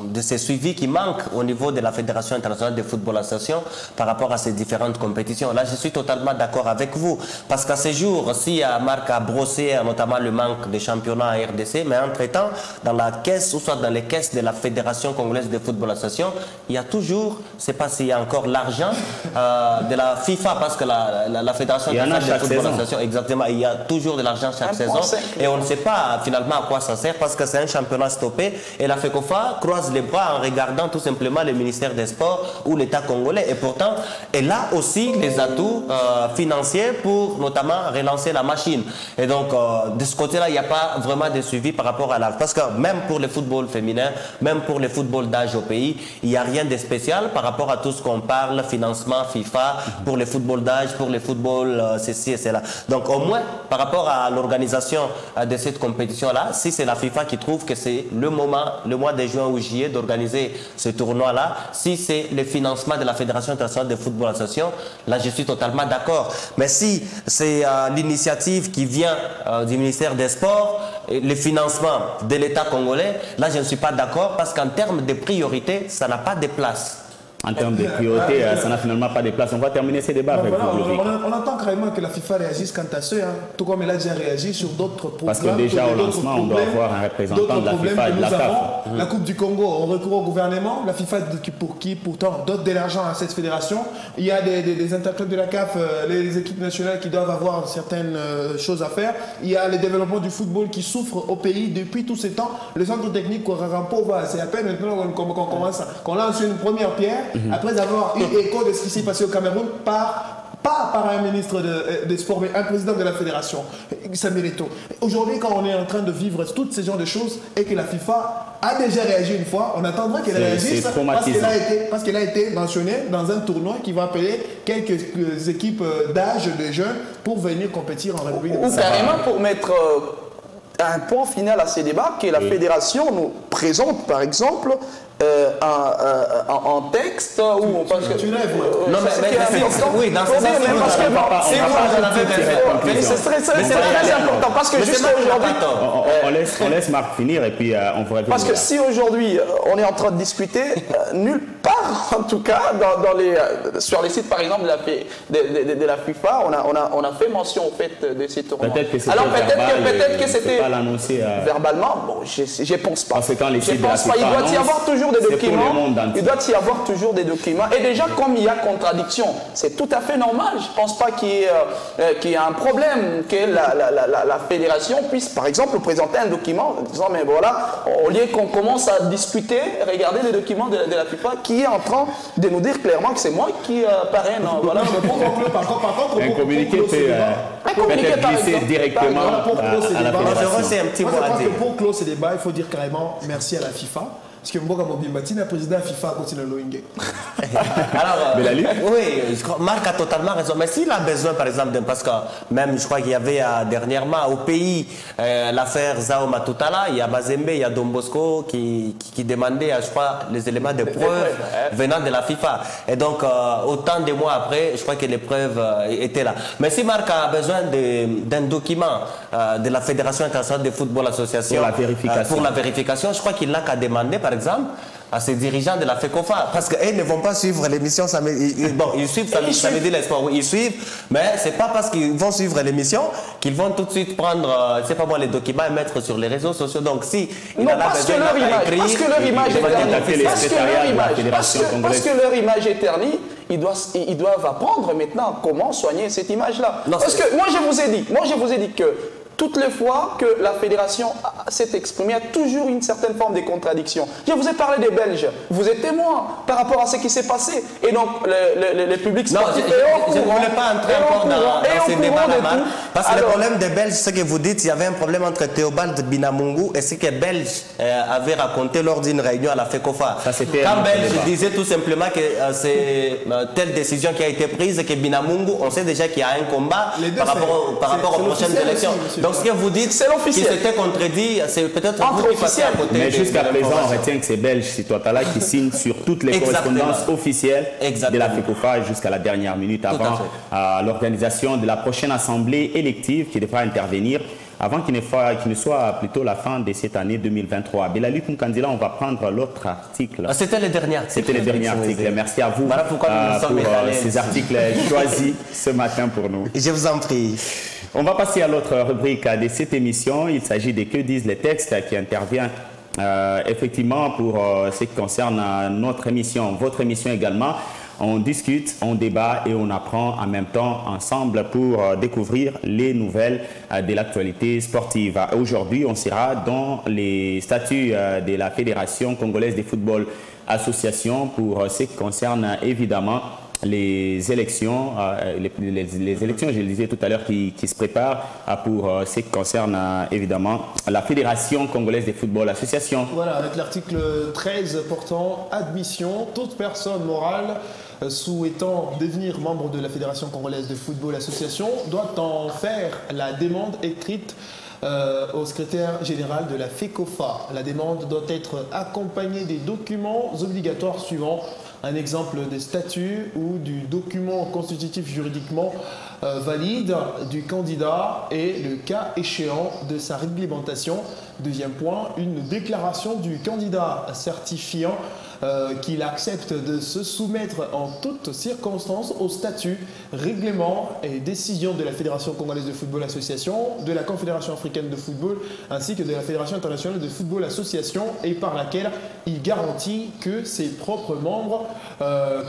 de ces suivis qui manquent au niveau de la Fédération internationale de football association par rapport à ces différentes compétitions, là je suis totalement d'accord avec vous. Parce qu'à ce jour, si Marc a brossé notamment le manque des championnats à RDC, mais entre-temps, dans la caisse ou soit dans les caisses de la Fédération congolaise de football association, il y a toujours, je ne sais pas s'il y a encore l'argent de la FIFA, parce que la Fédération internationale de football association, exactement, il y a toujours de l'argent chaque saison et on ne sait pas finalement à quoi ça sert parce que c'est un championnat stoppé et la FECOFA croise les bras en regardant tout simplement le ministère des Sports ou l'État congolais et pourtant elle a aussi les atouts financiers pour notamment relancer la machine et donc de ce côté là il n'y a pas vraiment de suivi par rapport à l'âge parce que même pour le football féminin, même pour le football d'âge au pays, il n'y a rien de spécial par rapport à tout ce qu'on parle, financement FIFA pour le football d'âge, pour le football ceci et cela. Donc au moins par rapport à l'organisation de cette compétition-là, si c'est la FIFA qui trouve que c'est le moment, le mois de juin ou juillet d'organiser ce tournoi-là, si c'est le financement de la Fédération internationale de football association, là je suis totalement d'accord. Mais si c'est l'initiative qui vient du ministère des Sports, le financement de l'État congolais, là je ne suis pas d'accord parce qu'en termes de priorité, ça n'a pas de place. En termes de priorité, ça n'a finalement pas de place. On va terminer ces débats avec vous, Lovic. On attend carrément que la FIFA réagisse quant à ça, tout comme elle a déjà réagi sur d'autres programmes. Parce que déjà au lancement, on doit avoir un représentant de la FIFA et de la CAF. La Coupe du Congo, on recourt au gouvernement. La FIFA, pour qui pourtant dote de l'argent à cette fédération. Il y a des interclubs de la CAF, les équipes nationales qui doivent avoir certaines choses à faire. Il y a le développement du football qui souffre au pays depuis tous ces temps. Le centre technique Korarampo, c'est à peine maintenant qu'on commence, qu'on lance une première pierre. Après avoir eu écho de ce qui s'est passé au Cameroun pas par un ministre des Sports, mais un président de la fédération, Samuel Eto'o. Aujourd'hui, quand on est en train de vivre toutes ces genres de choses et que la FIFA a déjà réagi une fois, on attendra qu'elle réagisse parce qu'elle a été mentionnée dans un tournoi qui va appeler quelques équipes d'âge de jeunes pour venir compétir en République démocratique. Ou carrément pour mettre un point final à ces débats, que la fédération nous présente par exemple en texte ou parce que tu rêves non mais oui dans ce sens c'est très important parce que jusqu'à aujourd'hui on laisse Marc finir et puis on va parce que si aujourd'hui on est en train de discuter nulle part part, en tout cas, sur les sites par exemple de la FIFA, on a fait mention au fait de ces tournois. Alors peut-être que c'était verbalement, bon, je pense pas. Parce que quand les sites de la FIFA il doit y avoir toujours des documents. Il doit y avoir toujours des documents. Et déjà, comme il y a contradiction, c'est tout à fait normal. Je ne pense pas qu'il y ait un problème que la fédération puisse, par exemple, présenter un document en disant, mais voilà, au lieu qu'on commence à discuter, regarder les documents de la FIFA qui est en train de nous dire clairement que c'est moi qui parraine. Voilà. Un communiqué peut-être glisser directement à la fédération. Pour clore ce débat, il faut dire carrément merci à la FIFA. Parce que Mboka Mobimbati, le président de la FIFA, continue à l'ONG. Alors, oui, Marc a totalement raison. Mais s'il a besoin, par exemple, parce que même, je crois qu'il y avait dernièrement au pays l'affaire Zao Matutala, il y a Mazembe, il y a Don Bosco qui demandait, je crois, les éléments de preuve venant de la FIFA. Et donc, autant de mois après, je crois que les preuves étaient là. Mais si Marc a besoin d'un document de la Fédération internationale de football association pour la vérification, je crois qu'il n'a qu'à demander, par exemple, à ces dirigeants de la FECOFA. Parce qu'ils ne vont pas suivre l'émission samedi. Bon, ils suivent samedi l'espoir, oui, ils suivent, mais ce n'est pas parce qu'ils vont suivre l'émission qu'ils vont tout de suite prendre, c'est pas moi, les documents et mettre sur les réseaux sociaux. Donc, si il en a besoin d'écrire, parce que leur image parce que leur image est ternie, ils doivent apprendre maintenant comment soigner cette image-là. Parce que moi, je vous ai dit que toutes les fois que la fédération s'est exprimée, il y a toujours une certaine forme de contradiction. Je vous ai parlé des Belges. Vous êtes témoin par rapport à ce qui s'est passé. Et donc, le public sportif je ne voulais pas entrer encore dans ces débats-là. Parce que le problème des Belges, c'est que vous dites qu'il y avait un problème entre Théobald Binamungu et ce que les Belges avaient raconté lors d'une réunion à la FECOFA. Quand Belge disait tout simplement que c'est telle décision qui a été prise et que Binamungu, on sait déjà qu'il y a un combat par rapport aux prochaines élections. Donc ce que vous dites, qui s'était contredit, c'est peut-être vous qui passez à côté. Mais jusqu'à présent, on retient que c'est Belge, c'est Toitala qui signe sur toutes les correspondances officielles de la FECOFA jusqu'à la dernière minute avant l'organisation de la prochaine assemblée élective qui devra intervenir avant qu'il ne soit plutôt la fin de cette année 2023. Belaluc Mkandila, on va prendre l'autre article. C'était le dernier article. C'était le dernier article. Merci à vous voilà pour ces articles choisis ce matin pour nous. Je vous en prie. On va passer à l'autre rubrique de cette émission. Il s'agit de Que disent les textes qui intervient effectivement pour ce qui concerne notre émission, votre émission également. On discute, on débat et on apprend en même temps ensemble pour découvrir les nouvelles de l'actualité sportive. Aujourd'hui, on sera dans les statuts de la Fédération congolaise de football association pour ce qui concerne évidemment les élections, les élections, je le disais tout à l'heure, qui se préparent pour ce qui concerne évidemment la Fédération congolaise de football association. Voilà, avec l'article 13 portant admission, toute personne morale souhaitant devenir membre de la Fédération congolaise de football association doit en faire la demande écrite au secrétaire général de la FECOFA. La demande doit être accompagnée des documents obligatoires suivants: un exemple des statuts ou du document constitutif juridiquement valide du candidat et le cas échéant de sa réglementation. Deuxième point, une déclaration du candidat certifiant qu'il accepte de se soumettre en toutes circonstances aux statuts, règlements et décisions de la Fédération congolaise de football association, de la Confédération africaine de football ainsi que de la Fédération internationale de football association, et par laquelle il garantit que ses propres membres,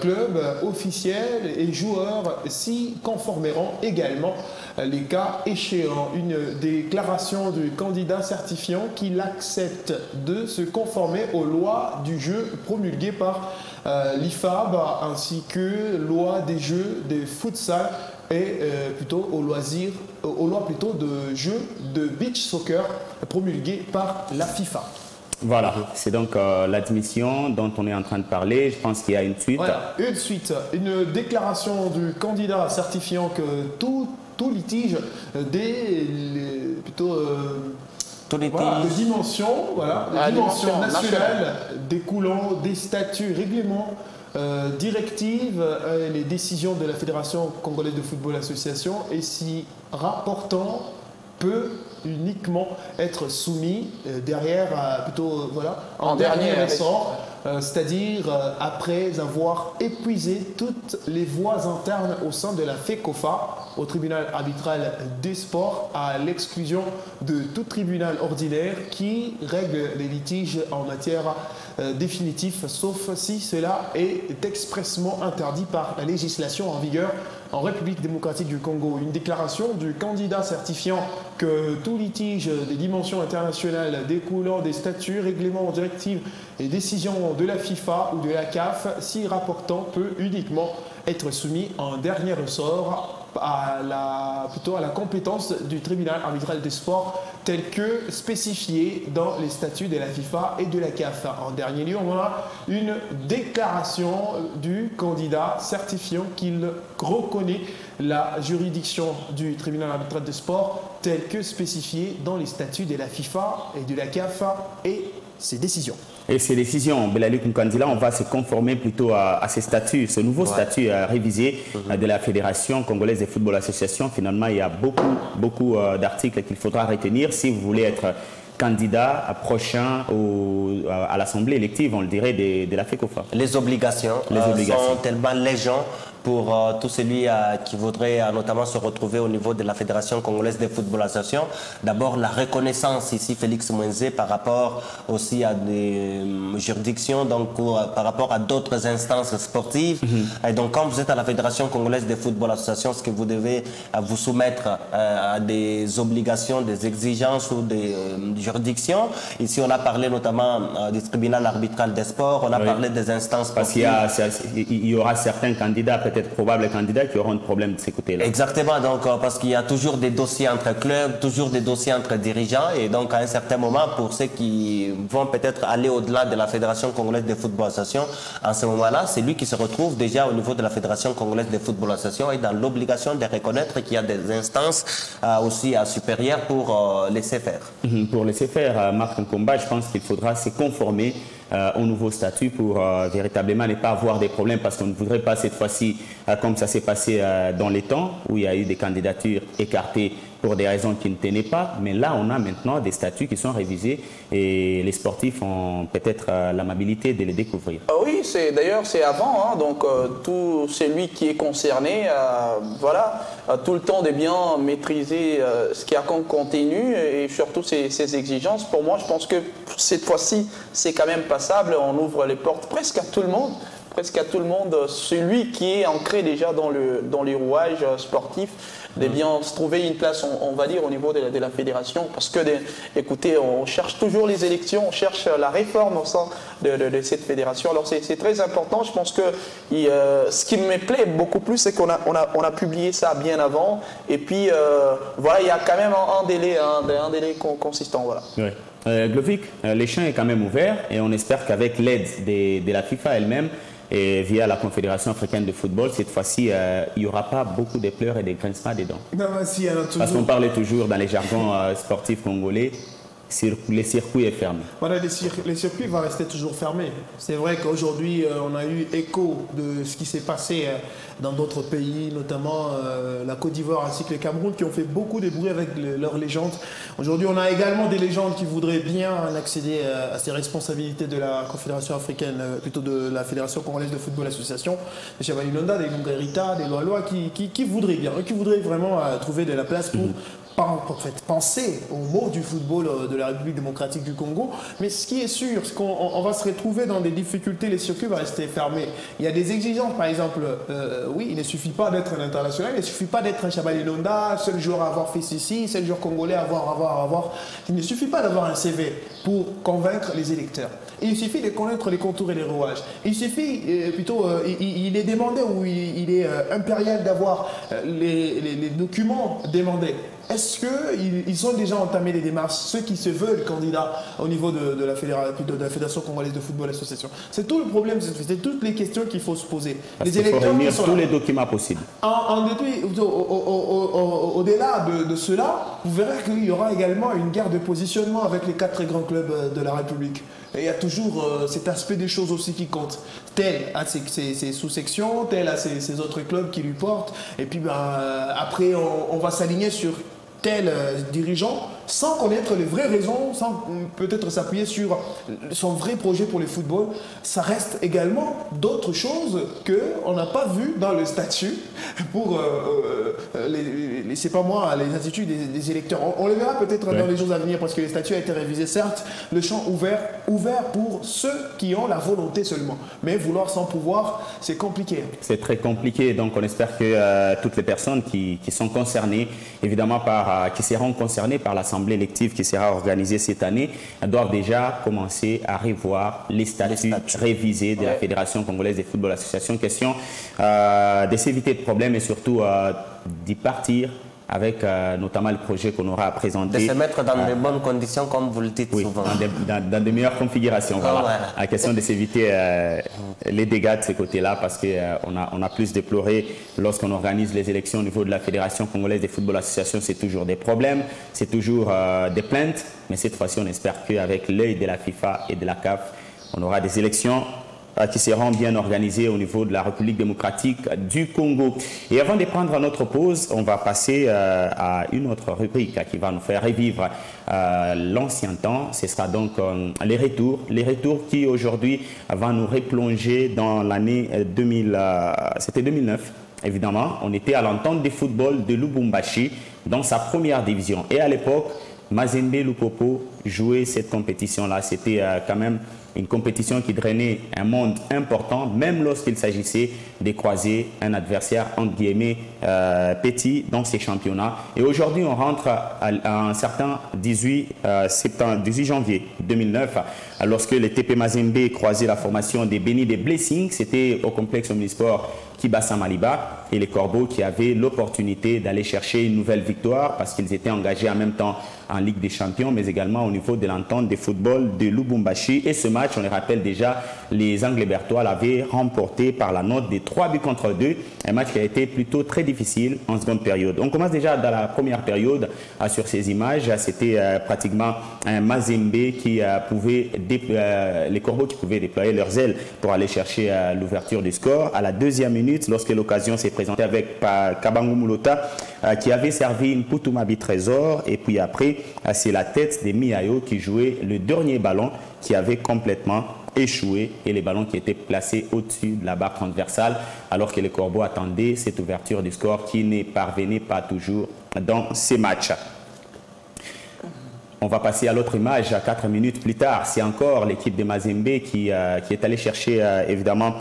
clubs officiels et joueurs s'y conformeront également, les cas échéants. Une déclaration du candidat certifiant qu'il accepte de se conformer aux lois du jeu promulguées par l'IFAB ainsi que loi des jeux de futsal et plutôt aux lois plutôt de jeux de beach soccer promulguées par la FIFA. Voilà, c'est donc l'admission dont on est en train de parler. Je pense qu'il y a une suite. Voilà, une suite. Une déclaration du candidat certifiant que tout litige de dimension nationale découlant des statuts, règlements, directives, les décisions de la Fédération congolaise de football association et s'y rapportant peut uniquement être soumis en dernier ressort c'est-à-dire après avoir épuisé toutes les voies internes au sein de la FECOFA, au tribunal arbitral des sports, à l'exclusion de tout tribunal ordinaire qui règle les litiges en matière définitive, sauf si cela est expressément interdit par la législation en vigueur en République démocratique du Congo. Une déclaration du candidat certifiant que tout litige des dimensions internationales découlant des statuts, règlements, directives et décisions de la FIFA ou de la CAF, s'y rapportant, peut uniquement être soumis en dernier ressort à la compétence du tribunal arbitral des sports tel que spécifié dans les statuts de la FIFA et de la CAF. En dernier lieu, on a une déclaration du candidat certifiant qu'il reconnaît la juridiction du tribunal arbitral des sports telle que spécifiée dans les statuts de la FIFA et de la CAF et ses décisions. Et ces décisions, Belali Koukandila, on va se conformer plutôt à ces statuts, ce nouveau statut révisé de la Fédération congolaise de football association. Finalement, il y a beaucoup d'articles qu'il faudra retenir si vous voulez être candidat prochain à l'Assemblée élective, on le dirait, de la FECOFA. Les obligations sont tellement légion pour tout celui qui voudrait notamment se retrouver au niveau de la Fédération congolaise de football association. D'abord, la reconnaissance ici, Félix Mwenze, par rapport aussi à des juridictions, donc par rapport à d'autres instances sportives. Et donc, quand vous êtes à la Fédération congolaise de football association, ce que vous devez vous soumettre à des obligations, des exigences ou des juridictions. Ici, on a parlé notamment du tribunal arbitral des sports, on a parlé des instances sportives. Parce qu'il y aura certains candidats, peut-être probables candidats, qui auront des problèmes de ces côtés-là. Exactement, donc parce qu'il y a toujours des dossiers entre clubs, toujours des dossiers entre dirigeants, et donc à un certain moment, pour ceux qui vont peut-être aller au-delà de la Fédération congolaise de football association, en ce moment-là, c'est lui qui se retrouve déjà au niveau de la Fédération congolaise de football association et dans l'obligation de reconnaître qu'il y a des instances aussi supérieures pour laisser faire. Pour laisser faire, Marc Nkomba, je pense qu'il faudra se conformer au nouveau statut pour véritablement ne pas avoir des problèmes, parce qu'on ne voudrait pas cette fois-ci, comme ça s'est passé dans les temps, où il y a eu des candidatures écartées pour des raisons qui ne tenaient pas. Mais là, on a maintenant des statuts qui sont révisés et les sportifs ont peut-être l'amabilité de les découvrir. Oui, d'ailleurs, c'est avant. Donc, tout celui qui est concerné, voilà, tout le temps de bien maîtriser ce qu'il y a comme contenu et surtout ses exigences. Pour moi, je pense que cette fois-ci, c'est quand même passable. On ouvre les portes presque à tout le monde. Celui qui est ancré déjà dans les rouages sportifs, de bien se trouver une place, on va dire, au niveau de la fédération. Parce que, écoutez, on cherche toujours les élections, on cherche la réforme au sein de cette fédération. Alors c'est très important. Je pense que ce qui me plaît beaucoup plus, c'est qu'on a publié ça bien avant. Et puis, voilà, il y a quand même un délai consistant. Voilà. Oui. Glovic, les champs est quand même ouvert et on espère qu'avec l'aide de la FIFA elle-même, et via la Confédération africaine de football, cette fois-ci, il n'y aura pas beaucoup de pleurs et de grincements dedans. Non, si, parce qu'on parlait toujours dans les jargons sportifs congolais, les circuits est fermé. Voilà, les circuits vont rester toujours fermés. C'est vrai qu'aujourd'hui, on a eu écho de ce qui s'est passé dans d'autres pays, notamment la Côte d'Ivoire ainsi que le Cameroun, qui ont fait beaucoup de bruit avec leurs légendes. Aujourd'hui, on a également des légendes qui voudraient bien accéder à ces responsabilités de la Confédération africaine, plutôt de la Fédération congolaise de football association, des Chevaliers Londa, des Lungarita, des Loalois, qui voudraient bien, qui voudraient vraiment trouver de la place pour penser au mot du football de la République démocratique du Congo. Mais ce qui est sûr, c'est qu'on va se retrouver dans des difficultés, les circuits vont rester fermés. Il y a des exigences, par exemple, oui, il ne suffit pas d'être un international, il ne suffit pas d'être un Chevalier Londa, seul joueur à avoir fait ceci, seul joueur congolais à avoir. Il ne suffit pas d'avoir un CV pour convaincre les électeurs. Il suffit de connaître les contours et les rouages. Il suffit, il est demandé ou il est impérial d'avoir les documents demandés. Est-ce qu'ils ont déjà entamé les démarches, ceux qui se veulent candidats au niveau de la Fédération congolaise de football association? C'est tout le problème, c'est toutes les questions qu'il faut se poser. Parce qu'il faut réunir tous les documents possibles. Au-delà de cela, vous verrez qu'il y aura également une guerre de positionnement avec les 4 grands clubs de la République. Et il y a toujours cet aspect des choses aussi qui compte. Tel a ses sous-sections, tel a ses autres clubs qui lui portent. Et puis après, on va s'aligner sur tel dirigeant, sans connaître les vraies raisons, sans peut-être s'appuyer sur son vrai projet pour le football. Ça reste également d'autres choses qu'on n'a pas vues dans le statut pour c'est pas moi, les attitudes des électeurs. On le verra peut-être dans les jours à venir parce que le statut a été révisé, certes, le champ ouvert pour ceux qui ont la volonté seulement. Mais vouloir sans pouvoir, c'est compliqué. C'est très compliqué, donc on espère que toutes les personnes qui sont concernées, évidemment qui seront concernées par l'Assemblée élective qui sera organisée cette année, doivent déjà commencer à revoir les statuts révisés de la Fédération congolaise de football association. Question de s'éviter de problèmes et surtout d'y partir avec notamment le projet qu'on aura à présenter. De se mettre dans de bonnes conditions, comme vous le dites souvent. Dans de meilleures configurations. Voilà. La question de s'éviter les dégâts de ce côté-là, parce qu'on a plus déploré lorsqu'on organise les élections au niveau de la Fédération congolaise de football association, c'est toujours des problèmes, c'est toujours des plaintes, mais cette fois-ci, on espère qu'avec l'œil de la FIFA et de la CAF, on aura des élections qui seront bien organisées au niveau de la République démocratique du Congo. Et avant de prendre notre pause, on va passer à une autre rubrique qui va nous faire revivre l'ancien temps. Ce sera donc les retours qui aujourd'hui vont nous replonger dans l'année 2009. Évidemment, on était à l'entente des footballs de Lubumbashi dans sa première division. Et à l'époque, Mazembe Lupopo jouait cette compétition-là. C'était quand même une compétition qui drainait un monde important, même lorsqu'il s'agissait de croiser un adversaire, entre guillemets, petit dans ces championnats. Et aujourd'hui, on rentre à un certain 18 janvier 2009, lorsque le TP Mazembe croisait la formation des Bénis des Blessings. C'était au complexe Omnisport Kibasa Maliba, et les Corbeaux qui avaient l'opportunité d'aller chercher une nouvelle victoire parce qu'ils étaient engagés en même temps en Ligue des Champions, mais également au niveau de l'entente de football de Lubumbashi. Et ce match, on le rappelle déjà, les Anglais-Bertois l'avaient remporté par la note de 3-2, un match qui a été plutôt très difficile en seconde période. On commence déjà dans la première période sur ces images. C'était pratiquement un Mazembe qui pouvait, les Corbeaux qui pouvaient déployer leurs ailes pour aller chercher l'ouverture du score. À la deuxième minute, lorsque l'occasion s'est présentée avec Kabangu Mulota qui avait servi une Putumabi Trésor, et puis après, c'est la tête de Miayo qui jouait le dernier ballon qui avait complètement échoué, et les ballons qui étaient placés au-dessus de la barre transversale, alors que les Corbeaux attendaient cette ouverture du score qui ne parvenait pas toujours dans ces matchs. On va passer à l'autre image, 4 minutes plus tard. C'est encore l'équipe de Mazembe qui est allée chercher évidemment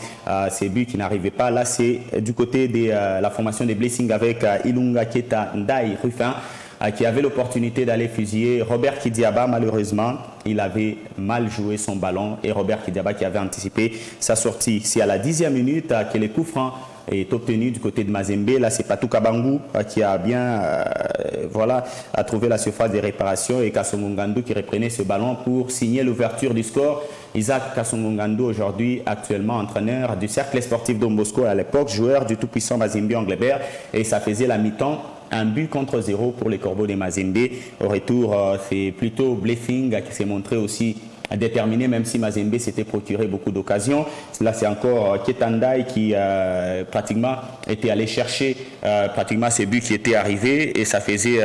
ces buts qui n'arrivaient pas. Là, c'est du côté de la formation des Blessings avec Ilunga Keta Ndai Ruffin qui avait l'opportunité d'aller fusiller Robert Kidiaba. Malheureusement, il avait mal joué son ballon, et Robert Kidiaba qui avait anticipé sa sortie. C'est à la 10e minute que le coup franc est obtenu du côté de Mazembe. Là, c'est Patou Kabangu qui a bien a trouvé la surface de réparation, et Kassongo qui reprenait ce ballon pour signer l'ouverture du score. Isaac Kassongo, aujourd'hui actuellement entraîneur du Cercle Sportif Don Bosco, à l'époque joueur du tout-puissant Mazembe Anglebert, et ça faisait la mi-temps. 1-0 pour les Corbeaux de Mazembe. Au retour, c'est plutôt Blessing qui s'est montré aussi déterminé, même si Mazembe s'était procuré beaucoup d'occasions. Là, c'est encore Ketandai qui pratiquement était allé chercher pratiquement ces buts qui étaient arrivés, et ça faisait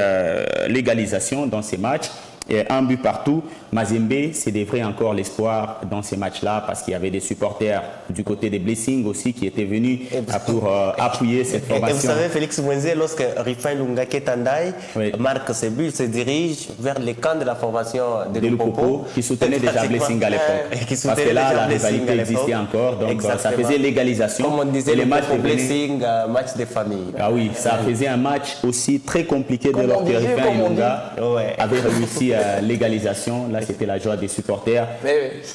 l'égalisation dans ces matchs. Et 1 but partout. Mazembe, c'est des vrais encore l'espoir dans ces matchs-là, parce qu'il y avait des supporters du côté des Blessings aussi qui étaient venus pour appuyer cette formation. Et vous savez, Félix Mwenze, lorsque Rifai Lunga Ketandai marque ses buts, il se dirige vers les camps de la formation de Lupopo, qui soutenait déjà Blessing à l'époque. Parce que là, la rivalité existait encore, donc ça faisait l'égalisation. Comme on disait, les matchs de Blessing, match de famille. Ah oui, ça faisait un match aussi très compliqué de leur Rifai Lunga avait réussi l'égalisation. Là, c'était la joie des supporters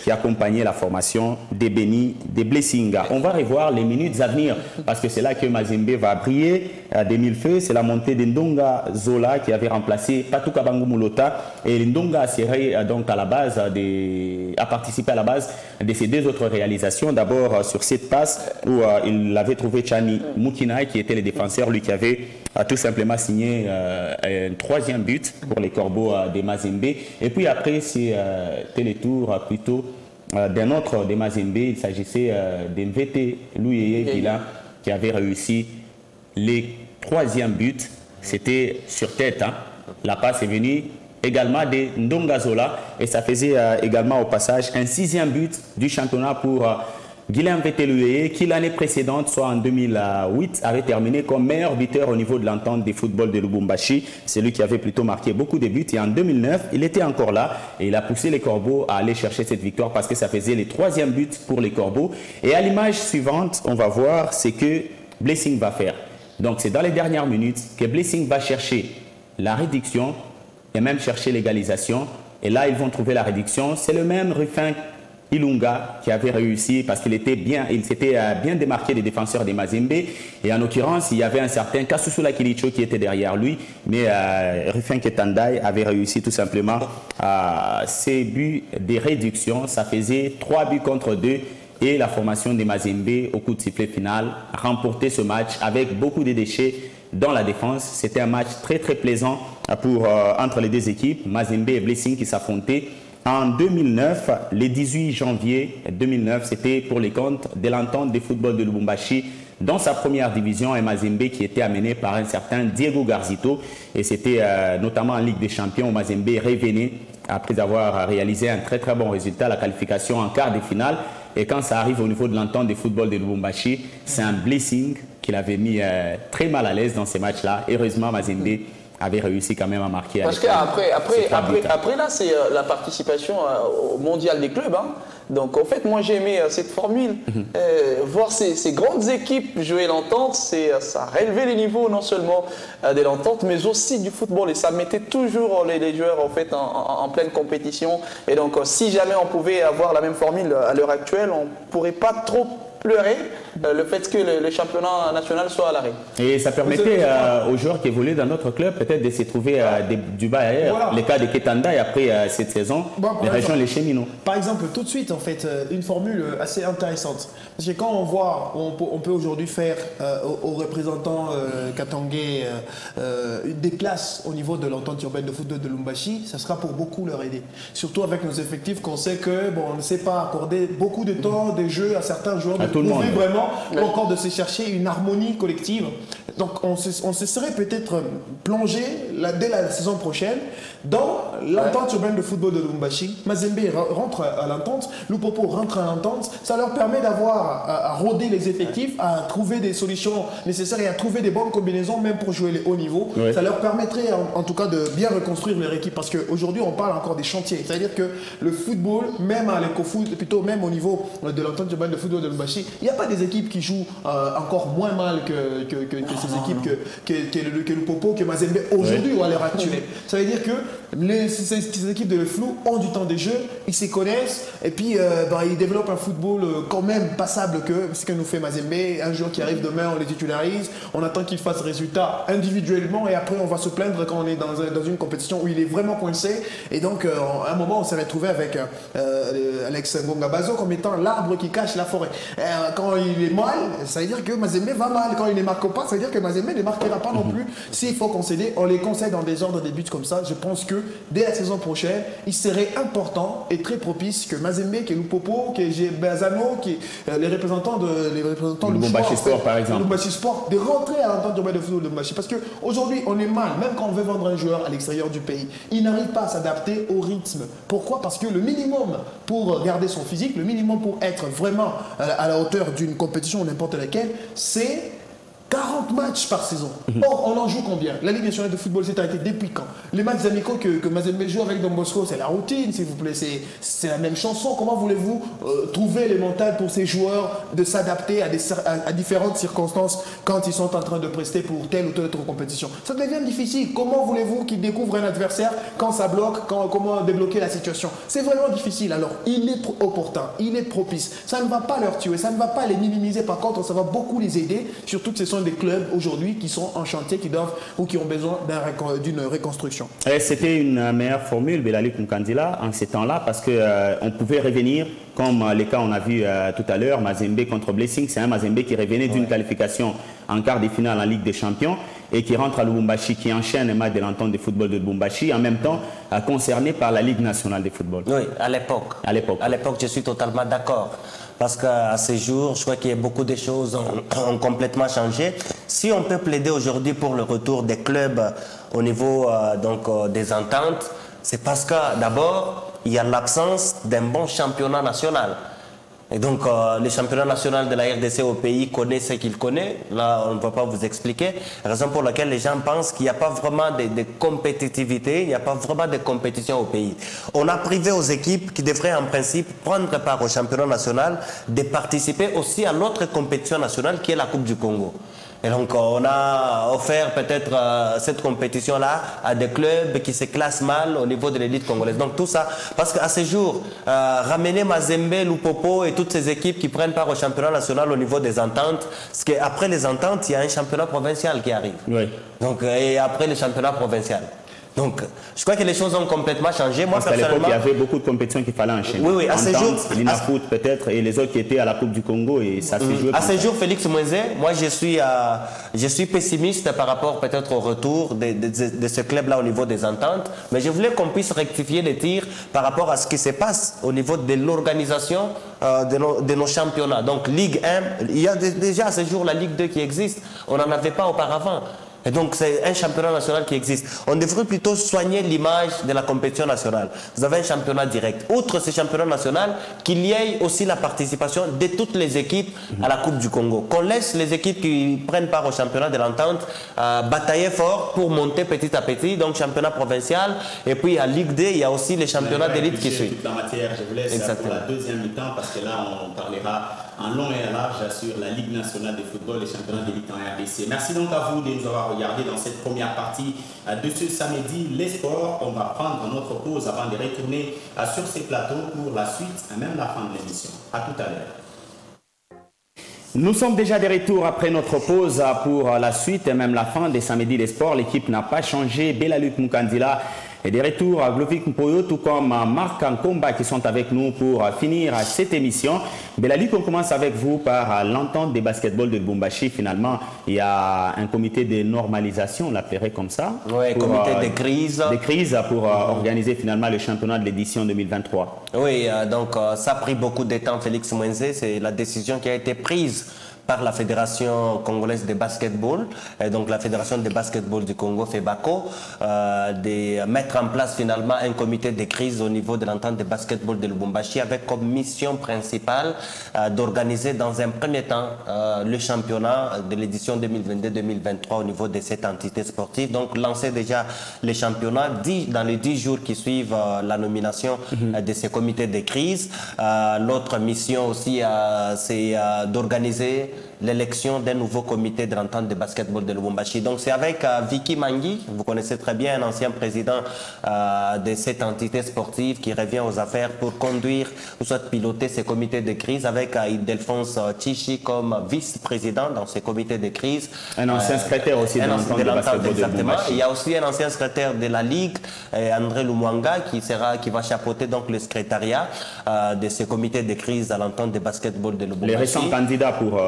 qui accompagnaient la formation des Bénis, des Blessings. On va revoir les minutes à venir, parce que c'est là que Mazembe va briller des mille feux. C'est la montée de Ndonga Zola qui avait remplacé Patou Kabangu Mulota, et Ndonga serait donc à la base a participé à la base de ces deux autres réalisations. D'abord sur cette passe où il avait trouvé Chani Mukina, qui était le défenseur, lui qui avait tout simplement signé un 3e but pour les Corbeaux des Mazembe. Et puis après, c'était le tour plutôt d'un autre des Mazembe. Il s'agissait d'Mvete Louyeye qui avait réussi les 3e but. C'était sur tête. La passe est venue également de Ndongazola et ça faisait également au passage un 6e but du championnat pour Guilain Vetelueye qui l'année précédente, soit en 2008, avait terminé comme meilleur buteur au niveau de l'entente des footballs de Lubumbashi. C'est lui qui avait plutôt marqué beaucoup de buts et en 2009, il était encore là et il a poussé les Corbeaux à aller chercher cette victoire parce que ça faisait le 3e but pour les Corbeaux. Et à l'image suivante, on va voir ce que Blessing va faire. Donc c'est dans les dernières minutes que Blessing va chercher la réduction et même chercher l'égalisation. Et là, ils vont trouver la réduction. C'est le même Rufin Ilunga qui avait réussi parce qu'il s'était bien démarqué des défenseurs des Mazembe. Et en l'occurrence, il y avait un certain Kasusula Kilicho qui était derrière lui. Mais Rufin Ketandai avait réussi tout simplement ses buts de réduction. Ça faisait 3 buts contre 2. Et la formation des Mazembe, au coup de sifflet final, remportait ce match avec beaucoup de déchets dans la défense. C'était un match très très plaisant entre les deux équipes, Mazembe et Blessing qui s'affrontaient. En 2009, le 18 janvier 2009, c'était pour les comptes de l'entente de football de Lubumbashi dans sa première division, un Mazembe qui était amené par un certain Diego Garzito. Et c'était notamment en Ligue des Champions où Mazembe revenait après avoir réalisé un très très bon résultat, la qualification en quart de finale. Et quand ça arrive au niveau de l'entente de football de Lubumbashi, c'est un Blessing qui l'avait mis très mal à l'aise dans ces matchs-là. Heureusement, Mazembe avait réussi quand même à marquer. Parce qu'après là, c'est la participation au mondial des clubs. Hein. Donc en fait, moi j'ai aimé cette formule. Voir ces grandes équipes jouer l'entente, ça relevait les niveaux non seulement de l'entente, mais aussi du football. Et ça mettait toujours les joueurs en fait en pleine compétition. Et donc si jamais on pouvait avoir la même formule à l'heure actuelle, on ne pourrait pas trop pleurer le fait que le championnat national soit à l'arrêt. Et ça permettait aux joueurs qui évoluaient dans notre club peut-être de se trouver du bas ailleurs. Voilà. Le cas de Ketanda et après cette saison, les régions les cheminots. Par exemple, tout de suite, en fait, une formule assez intéressante. Parce que quand on voit, on peut aujourd'hui faire aux représentants katangais des places au niveau de l'entente urbaine de football de Lubumbashi, ça sera pour beaucoup leur aider. Surtout avec nos effectifs qu'on sait que on ne sait pas accorder beaucoup de temps de jeu à certains joueurs. Tout le monde. Vraiment, ou encore de se chercher une harmonie collective. Donc on se serait peut-être plongé dès la saison prochaine dans l'entente urbaine de football de Lubumbashi. Mazembe rentre à l'entente, Lupopo rentre à l'entente. Ça leur permet d'avoir à rôder les effectifs, à trouver des solutions nécessaires et à trouver des bonnes combinaisons même pour jouer les hauts niveaux. Oui. Ça leur permettrait en tout cas de bien reconstruire leur équipe parce qu'aujourd'hui on parle encore des chantiers. C'est-à-dire que le football, même à l'éco-foot, plutôt même au niveau de l'entente urbaine de football de Lubumbashi, il n'y a pas des équipes qui jouent encore moins mal que ces équipes que le Popo, que Mazembe aujourd'hui ou à l'heure actuelle. Ça veut dire que ces équipes de flou ont du temps de jeu, ils se connaissent et puis ils développent un football quand même passable que ce que nous fait Mazembe. Un joueur qui arrive demain, on les titularise, on attend qu'il fasse résultat individuellement et après on va se plaindre quand on est dans une compétition où il est vraiment coincé. Et donc à un moment on s'est retrouvé avec Alex Ngongabazo comme étant l'arbre qui cache la forêt. Quand il est mal, ça veut dire que Mazembe va mal. Quand il ne marque pas, ça veut dire que Mazembe ne marquera pas non plus. S'il faut concéder, on les conseille dans des ordres de buts comme ça. Je pense que dès la saison prochaine, il serait important et très propice que Mazembe, que Lupopo, que Bazano, que les représentants de Lubumbashi Sport, par exemple. Lubumbashi Sport, de rentrer à l'entente urbaine de football de Lubumbashi. Parce qu'aujourd'hui, on est mal, même quand on veut vendre un joueur à l'extérieur du pays. Il n'arrive pas à s'adapter au rythme. Pourquoi? Parce que le minimum pour garder son physique, le minimum pour être vraiment à la hauteur d'une compétition ou n'importe laquelle, c'est 40 matchs par saison. Or, on en joue combien? La Ligue nationale de football s'est arrêtée depuis quand? Les matchs amicaux que Mazembe joue avec Don Bosco, c'est la routine, s'il vous plaît. C'est la même chanson. Comment voulez-vous trouver les mentales pour ces joueurs de s'adapter à différentes circonstances quand ils sont en train de prester pour telle ou telle autre compétition? Ça devient difficile. Comment voulez-vous qu'ils découvrent un adversaire quand ça bloque? Comment débloquer la situation? C'est vraiment difficile. Alors, il est opportun, il est propice. Ça ne va pas leur tuer, ça ne va pas les minimiser. Par contre, ça va beaucoup les aider, surtout que ce sont des clubs aujourd'hui qui sont en chantier, qui doivent ou qui ont besoin d'une reconstruction. C'était une meilleure formule, Belali Kumkandila, en ces temps-là, parce qu'on pouvait revenir, comme les cas on a vu tout à l'heure, Mazembe contre Blessing. C'est un Mazembe qui revenait d'une qualification en quart de finale en Ligue des Champions et qui rentre à Lubumbashi, qui enchaîne un match de l'entente de football de Lubumbashi, en même temps concerné par la Ligue nationale de football. Oui, à l'époque. À l'époque, je suis totalement d'accord. Parce qu'à ces jours, je crois qu'il y a beaucoup de choses ont complètement changé. Si on peut plaider aujourd'hui pour le retour des clubs au niveau des ententes, C'est parce que d'abord, il y a l'absence d'un bon championnat national. Et donc, le championnat national de la RDC au pays connaît ce qu'il connaît. Là, on ne va pas vous expliquer. Raison pour laquelle les gens pensent qu'il n'y a pas vraiment de compétitivité, il n'y a pas vraiment de compétition au pays. On a privé aux équipes qui devraient en principe prendre part au championnat national de participer aussi à l'autre compétition nationale qui est la Coupe du Congo. Et donc, on a offert peut-être cette compétition-là à des clubs qui se classent mal au niveau de l'élite congolaise. Donc, tout ça, parce qu'à ce jour, ramener Mazembe, Lupopo et toutes ces équipes qui prennent part au championnat national au niveau des ententes, parce qu'après les ententes, il y a un championnat provincial qui arrive. Oui. Donc, et après le championnat provincial. Donc, je crois que les choses ont complètement changé. Moi, parce qu'à l'époque, il y avait beaucoup de compétitions qu'il fallait enchaîner. Oui, à ce jour, l'INAFOOT peut-être, et les autres qui étaient à la Coupe du Congo, et ça se jouait. À ce jour, Félix Mouenzé, moi, je suis pessimiste par rapport peut-être au retour de ce club-là au niveau des ententes, mais je voulais qu'on puisse rectifier les tirs par rapport à ce qui se passe au niveau de l'organisation de nos championnats. Donc, Ligue 1, il y a déjà à ce jour la Ligue 2 qui existe. On n'en avait pas auparavant. Et donc, c'est un championnat national qui existe. On devrait plutôt soigner l'image de la compétition nationale. Vous avez un championnat direct. Outre ce championnat national, qu'il y ait aussi la participation de toutes les équipes à la Coupe du Congo. Qu'on laisse les équipes qui prennent part au championnat de l'entente batailler fort pour monter petit à petit. Donc, championnat provincial. Et puis, à Ligue 2, il y a aussi les championnats d'élite qui suivent. Toute la matière, je vous laisse pour la deuxième mi-temps parce que là, on parlera en long et en large sur la Ligue nationale de football, les championnats d'élite en RDC. Merci donc à vous de nous avoir regardé dans cette première partie de ce samedi. Les sports, on va prendre notre pause avant de retourner sur ces plateaux pour la suite et même la fin de l'émission. À tout à l'heure. Nous sommes déjà de retour après notre pause pour la suite et même la fin des samedis des sports. L'équipe n'a pas changé. Belaluc Mukandila et des retours à Glovik Mpoyo, tout comme Marc Nkomba qui sont avec nous pour finir cette émission. Belaluc, on commence avec vous par l'entente des basketballs de Lubumbashi. Finalement, il y a un comité de normalisation, on l'appellerait comme ça. Oui, comité de crise. De crise pour organiser finalement le championnat de l'édition 2023. Oui, donc ça a pris beaucoup de temps, Félix Mouenzé. C'est la décision qui a été prise par la Fédération congolaise de basketball, et donc la Fédération de basketball du Congo, FEBACO, de mettre en place finalement un comité de crise au niveau de l'entente de basketball de Lubumbashi avec comme mission principale d'organiser dans un premier temps le championnat de l'édition 2022-2023 au niveau de cette entité sportive. Donc lancer déjà les championnats dans les 10 jours qui suivent la nomination de ces comités de crise. L'autre mission aussi, c'est d'organiser l'élection d'un nouveau comité de l'entente de basketball de Lubumbashi. Donc c'est avec Vicky Mangui, vous connaissez très bien, un ancien président de cette entité sportive qui revient aux affaires pour conduire ou soit piloter ces comités de crise, avec Ildefonse Chichi comme vice-président dans ces comités de crise. Un ancien secrétaire aussi de l'entente de basketball de Lubumbashi. Il y a aussi un ancien secrétaire de la Ligue, André Lumwanga, qui va chapeauter donc le secrétariat de ces comités de crise à l'entente de basketball de Lubumbashi. Les récents candidats pour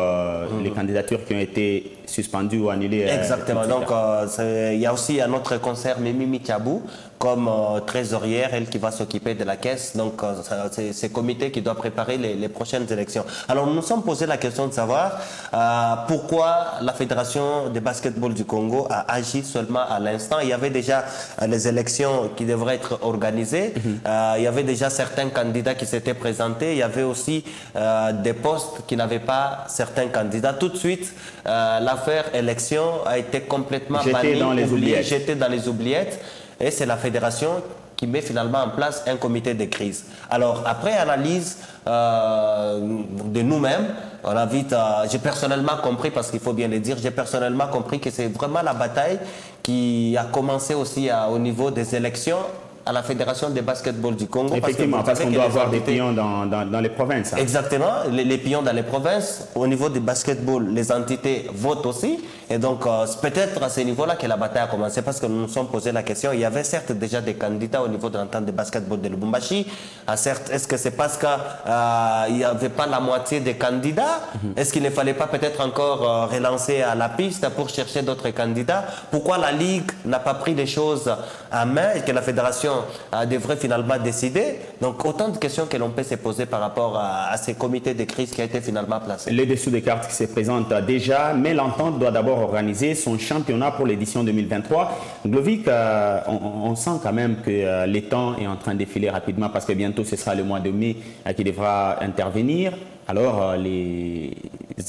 les candidatures qui ont été suspendues ou annulées. Exactement. Donc, il y a aussi un autre concert, Mimi Michabou, comme trésorière, elle qui va s'occuper de la caisse. Donc, c'est ce comité qui doit préparer les prochaines élections. Alors, nous nous sommes posé la question de savoir pourquoi la Fédération de basketball du Congo a agi seulement à l'instant. Il y avait déjà les élections qui devraient être organisées. Il y avait déjà certains candidats qui s'étaient présentés. Il y avait aussi des postes qui n'avaient pas certains candidats. Tout de suite, l'affaire élection a été complètement bannie, jetée dans les oubliettes. Et c'est la fédération qui met finalement en place un comité de crise. Alors, après analyse de nous-mêmes, on a vite, j'ai personnellement compris, parce qu'il faut bien le dire, j'ai personnellement compris que c'est vraiment la bataille qui a commencé aussi au niveau des élections à la Fédération de basketball du Congo. Effectivement, parce qu'on doit avoir des pions dans les provinces. Hein. Exactement, les pions dans les provinces. Au niveau du basketball, les entités votent aussi. Et donc, c'est peut-être à ce niveau-là que la bataille a commencé, parce que nous nous sommes posé la question. Il y avait certes déjà des candidats au niveau de l'entente de basketball de Lubumbashi. Certes, est-ce que c'est parce qu'il n'y avait pas la moitié des candidats? Est-ce qu'il ne fallait pas peut-être encore relancer à la piste pour chercher d'autres candidats? Pourquoi la Ligue n'a pas pris les choses à main et que la Fédération fédération devrait finalement décider. Donc autant de questions que l'on peut se poser par rapport à ces comités de crise qui a été finalement placé. Les dessous des cartes qui se présentent déjà, mais l'entente doit d'abord organiser son championnat pour l'édition 2023. Glovic, on sent quand même que le temps est en train de défiler rapidement parce que bientôt ce sera le mois de mai qui devra intervenir. Alors les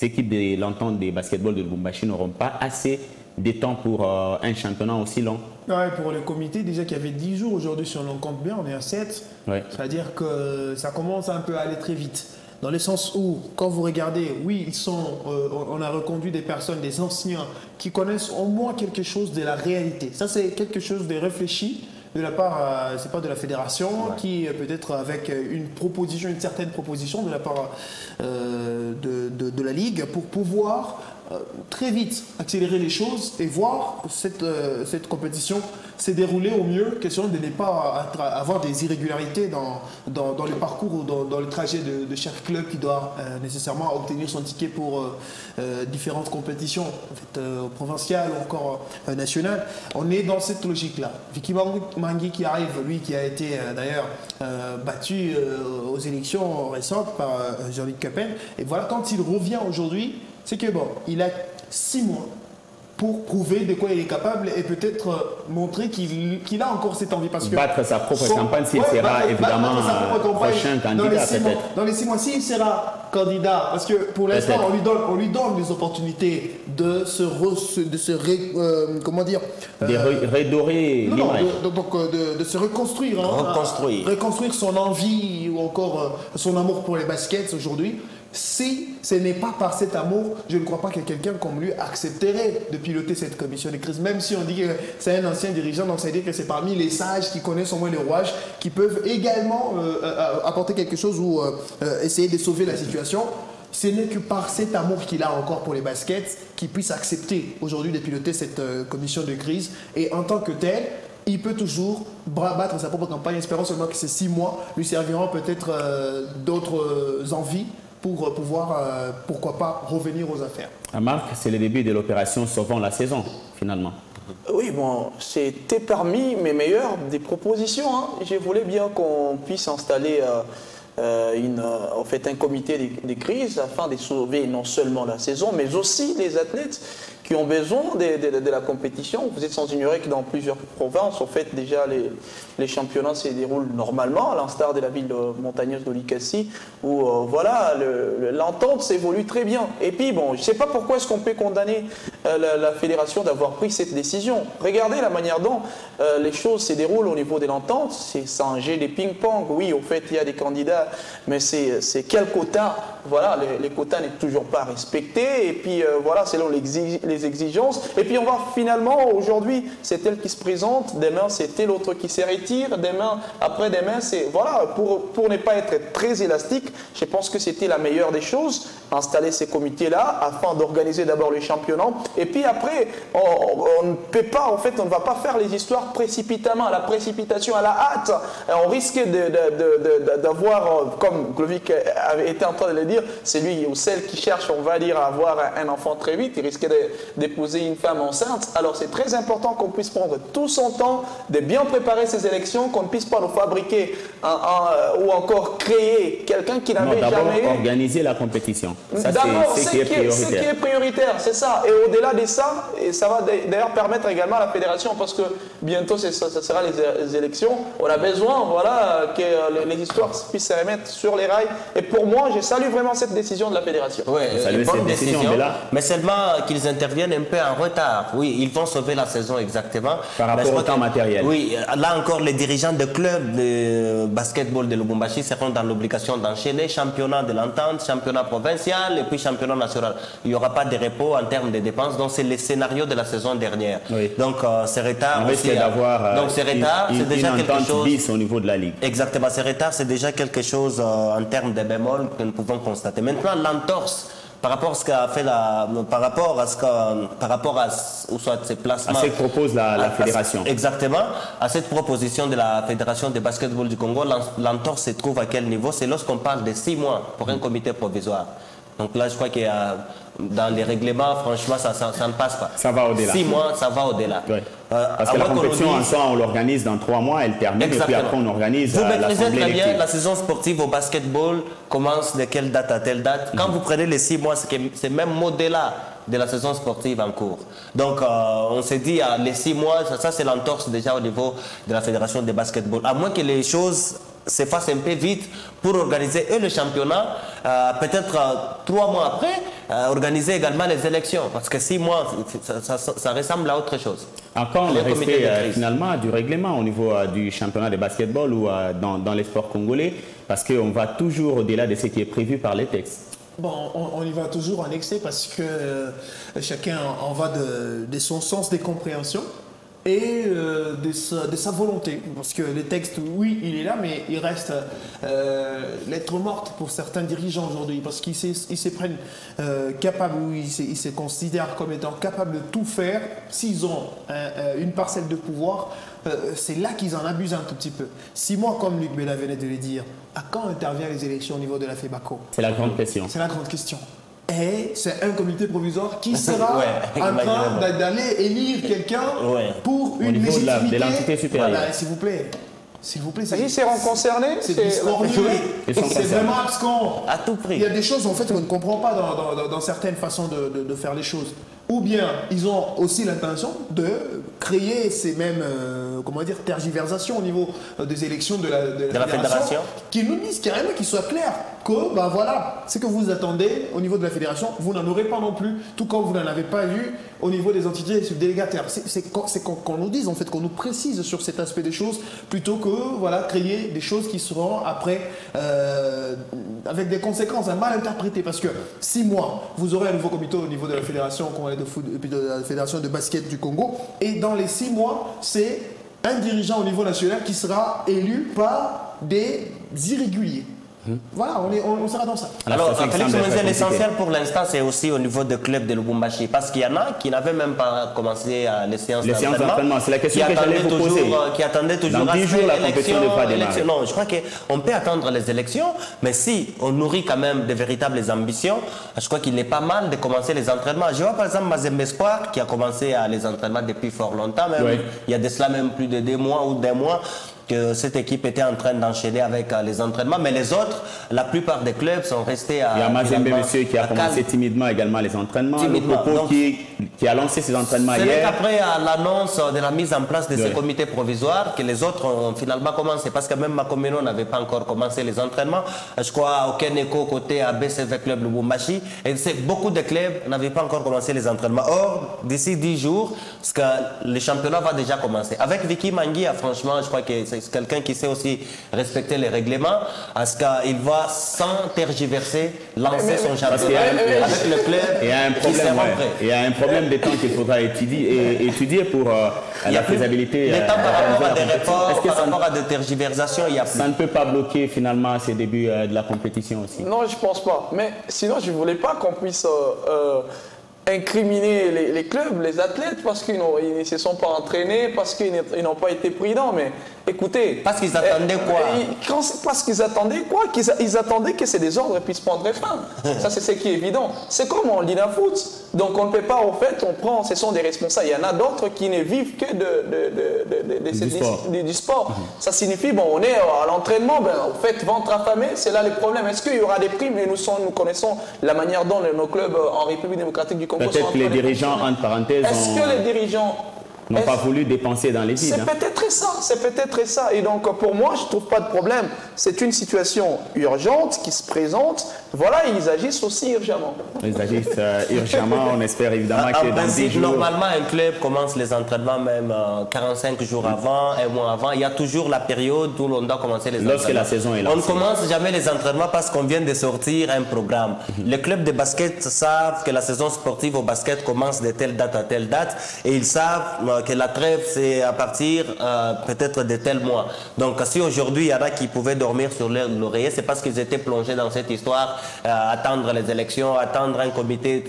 équipes de l'entente des basketball de Lubumbashi n'auront pas assez de temps pour un championnat aussi long. Ouais, pour le comité, déjà qu'il y avait 10 jours, aujourd'hui si on en compte bien, on est à 7. Ouais. C'est-à-dire que ça commence un peu à aller très vite. Dans le sens où, quand vous regardez, oui, on a reconduit des personnes, des anciens, qui connaissent au moins quelque chose de la réalité. Ça, c'est quelque chose de réfléchi de la part, c'est pas de la fédération, qui peut-être avec une proposition, une certaine proposition de la part de la Ligue pour pouvoir très vite accélérer les choses et voir cette compétition se dérouler au mieux, question de ne pas avoir des irrégularités dans le parcours ou dans le trajet de chaque club qui doit nécessairement obtenir son ticket pour différentes compétitions en fait, provinciales ou encore nationales. On est dans cette logique-là. Vicky Mangui qui arrive, lui qui a été d'ailleurs battu aux élections récentes par Jean-Luc Capel, et voilà, quand il revient aujourd'hui, c'est que bon, il a 6 mois pour prouver de quoi il est capable et peut-être montrer qu'il a encore cette envie. Parce que battre sa propre campagne s'il sera évidemment prochain candidat peut-être. Dans les 6 mois, s'il sera candidat, parce que pour l'instant, on lui donne des opportunités de se reconstruire. Reconstruire son envie ou encore son amour pour les baskets aujourd'hui. Si ce n'est pas par cet amour, je ne crois pas que quelqu'un comme lui accepterait de piloter cette commission de crise. Même si on dit que c'est un ancien dirigeant, donc ça veut dire que c'est parmi les sages qui connaissent au moins les rouages, qui peuvent également apporter quelque chose ou essayer de sauver la situation. Ce n'est que par cet amour qu'il a encore pour les baskets qu'il puisse accepter aujourd'hui de piloter cette commission de crise. Et en tant que tel, il peut toujours battre sa propre campagne, espérant seulement que ces 6 mois lui serviront peut-être d'autres envies pour pouvoir, pourquoi pas, revenir aux affaires. Marc, c'est le début de l'opération Sauvons la saison, finalement. Oui, bon, c'était parmi mes meilleures des propositions. Hein. Je voulais bien qu'on puisse installer en fait, un comité de crise afin de sauver non seulement la saison, mais aussi les athlètes qui ont besoin de la compétition. Vous êtes sans ignorer que dans plusieurs provinces, en fait, déjà les championnats se déroulent normalement, à l'instar de la ville montagneuse d'Olikassi, où voilà, l'entente s'évolue très bien. Et puis, bon, je ne sais pas pourquoi est-ce qu'on peut condamner la fédération d'avoir pris cette décision. Regardez la manière dont les choses se déroulent au niveau de l'entente. C'est un jeu de ping-pong. Oui, au fait, il y a des candidats, mais c'est quel quota? Voilà, les quotas n'est toujours pas respectés. Et puis, voilà, selon les exigences. Et puis, on va finalement, aujourd'hui, c'est elle qui se présente. Demain, c'est tel autre qui se retire. Demain, après-demain, c'est... Voilà, pour ne pas être très élastique, je pense que c'était la meilleure des choses, installer ces comités-là, afin d'organiser d'abord les championnats. Et puis après, on ne peut pas, en fait, on ne va pas faire les histoires précipitamment, à la précipitation, à la hâte. On risque d'avoir, comme Glovic avait été en train de le dire, c'est lui ou celle qui cherche, on va dire, à avoir un enfant très vite, il risque d'épouser une femme enceinte. Alors c'est très important qu'on puisse prendre tout son temps, de bien préparer ces élections, qu'on ne puisse pas nous fabriquer ou encore créer quelqu'un qui n'avait jamais eu. Organiser la compétition. D'abord, ce qui est prioritaire, c'est ça. Et au-delà de ça, et ça va d'ailleurs permettre également à la fédération, parce que bientôt ça sera les élections, on a besoin, voilà, que les histoires puissent se remettre sur les rails. Et pour moi, je salue vraiment cette décision de la fédération. Oui, une bonne décision, mais seulement qu'ils interviennent un peu en retard. Oui, ils vont sauver la saison exactement. Par rapport au temps matériel. Oui, là encore, les dirigeants de clubs de basketball de Lubumbashi seront dans l'obligation d'enchaîner championnat de l'entente, championnat provincial et puis championnat national. Il n'y aura pas de repos en termes de dépenses. Donc, c'est le scénario de la saison dernière. Oui. Donc, ce retard... On risque d'avoir c'est déjà quelque chose... bis au niveau de la Ligue. Exactement. Ce retard, c'est déjà quelque chose en termes de bémol que nous pouvons constater. Maintenant, l'entorse, par rapport à ce qu'a fait ces placements. À ce que propose la fédération. Exactement. À cette proposition de la Fédération de basketball du Congo, l'entorse se trouve à quel niveau? C'est lorsqu'on parle de 6 mois pour un comité provisoire. Donc là, je crois qu'il y a, dans les règlements, franchement, ça ne passe pas. Ça va au-delà. 6 mois, ça va au-delà. Oui. Parce que la compétition, en soi, on l'organise dans 3 mois, elle termine, et puis après, on organise Vous maîtrisez l'assemblée très bien élective. la saison sportive au basketball commence de quelle date à telle date. Quand vous prenez les 6 mois, c'est même au-delà de la saison sportive en cours. Donc, on s'est dit, les 6 mois, ça c'est l'entorse déjà au niveau de la fédération de basketball. À moins que les choses se fassent un peu vite pour organiser le championnat, peut-être 3 mois après, organiser également les élections. Parce que 6 mois, ça ressemble à autre chose. Encore le respect finalement du règlement au niveau du championnat de basketball ou dans les sports congolais, parce qu'on va toujours au-delà de ce qui est prévu par les textes. Bon, on y va toujours en excès parce que chacun en va de son sens des compréhensions et de sa volonté. Parce que le texte, oui, il est là, mais il reste lettre morte pour certains dirigeants aujourd'hui. Parce qu'ils se prennent capables, ou ils se considèrent comme étant capables de tout faire. S'ils ont une parcelle de pouvoir, c'est là qu'ils en abusent un tout petit peu. 6 mois, comme Luc Bella venait de le dire, à quand interviennent les élections au niveau de la FEBACO? C'est la grande question. C'est la grande question. Et c'est un comité provisoire qui sera en train d'aller élire quelqu'un pour une légitimité. De l'entité supérieure. Voilà, s'il vous plaît. S'il vous plaît. Ils seront concernés. C'est vraiment abscons. À tout prix. Il y a des choses en fait qu'on ne comprend pas dans certaines façons de faire les choses. Ou bien ils ont aussi l'intention de créer ces mêmes comment dire, tergiversations au niveau des élections de la fédération, qui nous disent carrément, qu'il soit clair que ben voilà, ce que vous attendez au niveau de la fédération, vous n'en aurez pas non plus, tout comme vous n'en avez pas eu au niveau des entités délégataires. C'est qu'on nous dise en fait, qu'on nous précise sur cet aspect des choses, plutôt que voilà, créer des choses qui seront après avec des conséquences mal interprétées. Parce que 6 mois, vous aurez un nouveau comité au niveau de la fédération de foot, et puis de la fédération de basket du Congo, et dans les 6 mois, c'est un dirigeant au niveau national qui sera élu par des irréguliers. Voilà, on sera dans ça. Alors, Félix Mwenze, l'essentiel pour l'instant, c'est aussi au niveau des clubs de Lubumbashi. Parce qu'il y en a qui n'avaient même pas commencé les séances d'entraînement. C'est la question que j'allais vous poser. Qui attendaient toujours dans 10 jours, la compétition ne va démarrer. Non, je crois qu'on peut attendre les élections, mais si on nourrit quand même de véritables ambitions, je crois qu'il est pas mal de commencer les entraînements. Je vois par exemple Mazembe Espoir qui a commencé les entraînements depuis fort longtemps. Même. Il y a de cela même plus de 2 mois ou 2 mois. Que cette équipe était en train d'enchaîner avec les entraînements, mais les autres, la plupart des clubs sont restés à... Il y a Mazembe Monsieur qui a commencé timidement également les entraînements, le Popo qui a lancé ses entraînements hier. C'est après l'annonce de la mise en place de ces comités provisoires que les autres ont finalement commencé, parce que même Makomeno n'avait pas encore commencé les entraînements. Je crois aucun écho côté à BCV Club Lubumbashi, et beaucoup de clubs n'avaient pas encore commencé les entraînements. Or, d'ici 10 jours, parce que le championnat va déjà commencer. Avec Vicky Manguia, franchement, je crois que c'est quelqu'un qui sait aussi respecter les réglements, parce qu'il va sans tergiverser lancer son championnat avec le club. Il y a un problème de temps qu'il faudra étudier pour la faisabilité. Les temps par rapport à des reports, par rapport à des tergiversations, il y a plus. Ça ne peut pas bloquer finalement ces débuts de la compétition aussi. Non, je ne pense pas. Mais sinon, je ne voulais pas qu'on puisse incriminer les clubs, les athlètes, parce qu'ils ne se sont pas entraînés, parce qu'ils n'ont pas été prudents. Mais écoutez... Parce qu'ils attendaient quoi? Parce qu'ils attendaient quoi? Ils attendaient que ces désordres puissent prendre fin. Ça, c'est ce qui est évident. C'est comme en Ligue foot. Donc, on ne peut pas, en fait, ce sont des responsables. Il y en a d'autres qui ne vivent que du sport. Ça signifie, bon, on est à l'entraînement, en fait, ventre affamé, c'est là le problème. Est-ce qu'il y aura des primes? Et nous connaissons la manière dont nos clubs en République démocratique du Congo sont peut-être que les dirigeants, entre parenthèses, est-ce que les dirigeants n'ont pas voulu dépenser dans les vides? C'est peut-être ça. Et donc, pour moi, je ne trouve pas de problème. C'est une situation urgente qui se présente. Voilà, ils agissent aussi urgemment. Ils agissent urgemment. On espère évidemment que dans 10 jours... Normalement, un club commence les entraînements même 45 jours avant, un mois avant. Il y a toujours la période où l'on doit commencer les entraînements. Lorsque la saison est là. On ne commence jamais les entraînements parce qu'on vient de sortir un programme. Les clubs de basket savent que la saison sportive au basket commence de telle date à telle date. Et ils savent que la trêve, c'est à partir peut-être de tels mois. Donc si aujourd'hui il y en a qui pouvaient dormir sur l'oreiller, c'est parce qu'ils étaient plongés dans cette histoire, attendre les élections, attendre un comité.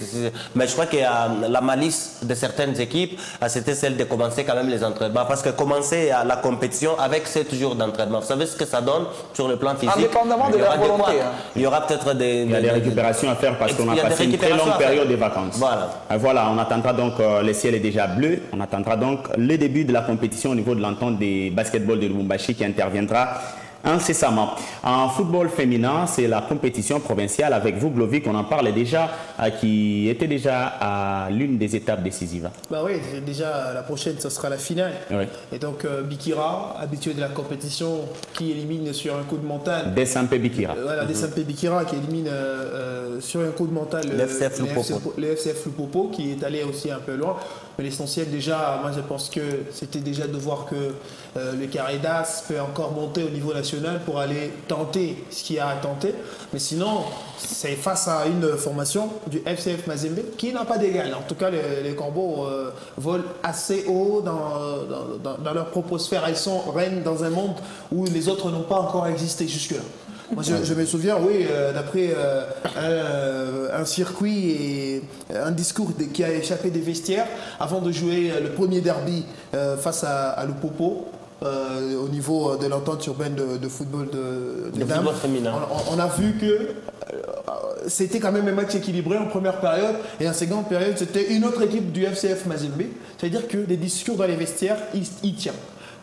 Mais je crois que la malice de certaines équipes, c'était celle de commencer quand même les entraînements. Parce que commencer la compétition avec 7 jours d'entraînement, vous savez ce que ça donne sur le plan physique? Indépendamment de la volonté. Il y aura peut-être il y a des récupérations à faire parce qu'on a passé une très longue période de vacances. Voilà, on attendra donc, le ciel est déjà bleu, on attendra donc le début de la compétition au niveau de l'entente des basketball de Lubumbashi qui interviendra incessamment. En football féminin, c'est la compétition provinciale avec vous, Glovic, on en parlait déjà, qui était déjà à l'une des étapes décisives. Bah oui, déjà la prochaine, ce sera la finale. Oui. Et donc Bikira, habitué de la compétition, qui élimine sur un coup de mental. Desampe Bikira. Voilà, Desampe Bikira qui élimine sur un coup de mental le FCF Lupopo, qui est allé aussi un peu loin. Mais l'essentiel déjà, moi je pense que c'était déjà de voir que le Caridas peut encore monter au niveau national pour aller tenter ce qu'il y a à tenter. Mais sinon, c'est face à une formation du FCF Mazembe qui n'a pas d'égal. En tout cas, les Corbeaux volent assez haut dans leur proposphère. Elles sont reines dans un monde où les autres n'ont pas encore existé jusque-là. Moi, je me souviens, oui, d'après un circuit et un discours qui a échappé des vestiaires avant de jouer le premier derby face à Lupopo. Au niveau de l'entente urbaine de football de dames, féminin. On a vu que c'était quand même un match équilibré en première période et en seconde période, c'était une autre équipe du FCF Mazembe. C'est-à-dire que les discours dans les vestiaires, il tient.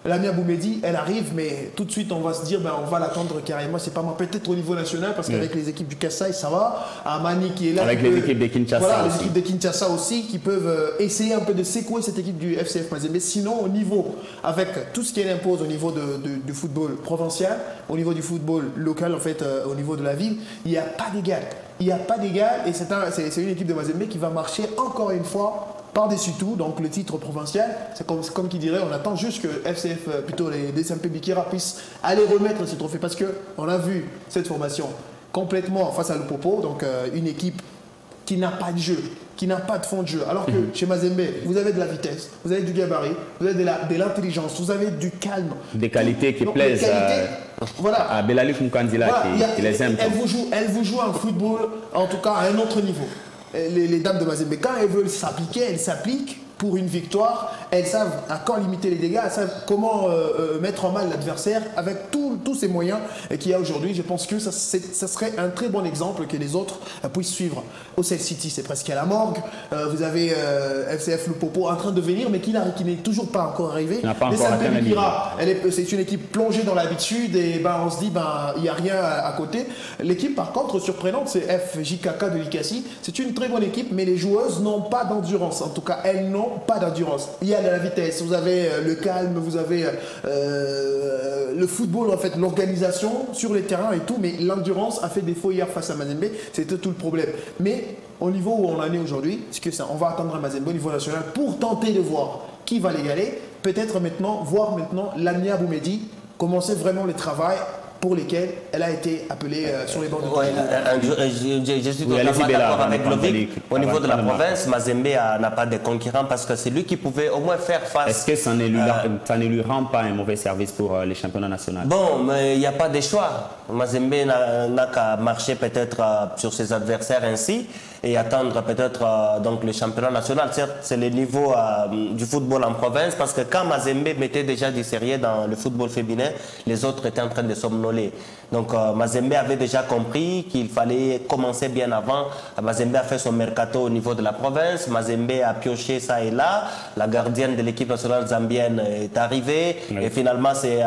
Lamia Boumedi, elle arrive, mais tout de suite, on va se dire, ben, on va l'attendre carrément. C'est pas moi, peut-être au niveau national, parce qu'avec les équipes du Kassai, ça va. Amani qui est là. Avec les équipes de Kinshasa. Voilà, les équipes de Kinshasa aussi, qui peuvent essayer un peu de secouer cette équipe du FCF Mazembe. Mais sinon, au niveau, avec tout ce qu'elle impose au niveau du football provincial, au niveau du football local, en fait, au niveau de la ville, il n'y a pas d'égal. Il n'y a pas d'égal, et c'est une équipe de Mazembe qui va marcher encore une fois par-dessus tout, donc le titre provincial, c'est comme qui dirait, on attend juste que FCF, plutôt les Desampe Bikira puissent aller remettre ce trophée parce qu'on a vu cette formation complètement face à Lupopo, donc une équipe qui n'a pas de jeu, qui n'a pas de fond de jeu. Alors que chez Mazembe, vous avez de la vitesse, vous avez du gabarit, vous avez de l'intelligence, vous avez du calme. Des qualités qui plaisent à Belaluk Mukandila qui les aime. Elle vous joue un football, en tout cas à un autre niveau. Les dames de Mazembe, quand elles veulent s'appliquer, elles s'appliquent pour une victoire. Elles savent à quand limiter les dégâts, elles savent comment mettre en mal l'adversaire avec tous ces moyens qu'il y a aujourd'hui. Je pense que ça serait un très bon exemple que les autres puissent suivre. Ocel City, c'est presque à la morgue. Vous avez FCF Lupopo en train de venir, mais qui n'est toujours pas encore arrivé. C'est une équipe plongée dans l'habitude et on se dit il n'y a rien à côté. L'équipe, par contre, surprenante, c'est FJKK de Likasi. C'est une très bonne équipe, mais les joueuses n'ont pas d'endurance. En tout cas, elles n'ont pas d'endurance. Il y a de la vitesse, vous avez le calme, vous avez le football, en fait, l'organisation sur les terrains et tout, mais l'endurance a fait défaut hier face à Mazembe, c'était tout le problème. Mais au niveau où on en est aujourd'hui, c'est que ça, on va attendre à Mazembe au niveau national pour tenter de voir qui va l'égaler, peut-être maintenant, voir maintenant Lamia Boumedi commencer vraiment le travail pour lesquels elle a été appelée sur les bancs de je suis totalement d'accord avec Glovic. Au niveau de la province, Mazembe n'a pas de concurrent parce que c'est lui qui pouvait au moins faire face. Est-ce que ça ne lui rend pas un mauvais service pour les championnats nationaux? Bon, mais il n'y a pas de choix. Mazembe n'a qu'à marcher peut-être sur ses adversaires ainsi et attendre peut-être donc le championnat national. Certes, c'est le niveau du football en province parce que quand Mazembe mettait déjà du sérieux dans le football féminin, les autres étaient en train de somnoler. Donc Mazembe avait déjà compris qu'il fallait commencer bien avant. Mazembe a fait son mercato au niveau de la province. Mazembe a pioché ça et là. La gardienne de l'équipe nationale zambienne est arrivée. Oui. Et finalement, c'est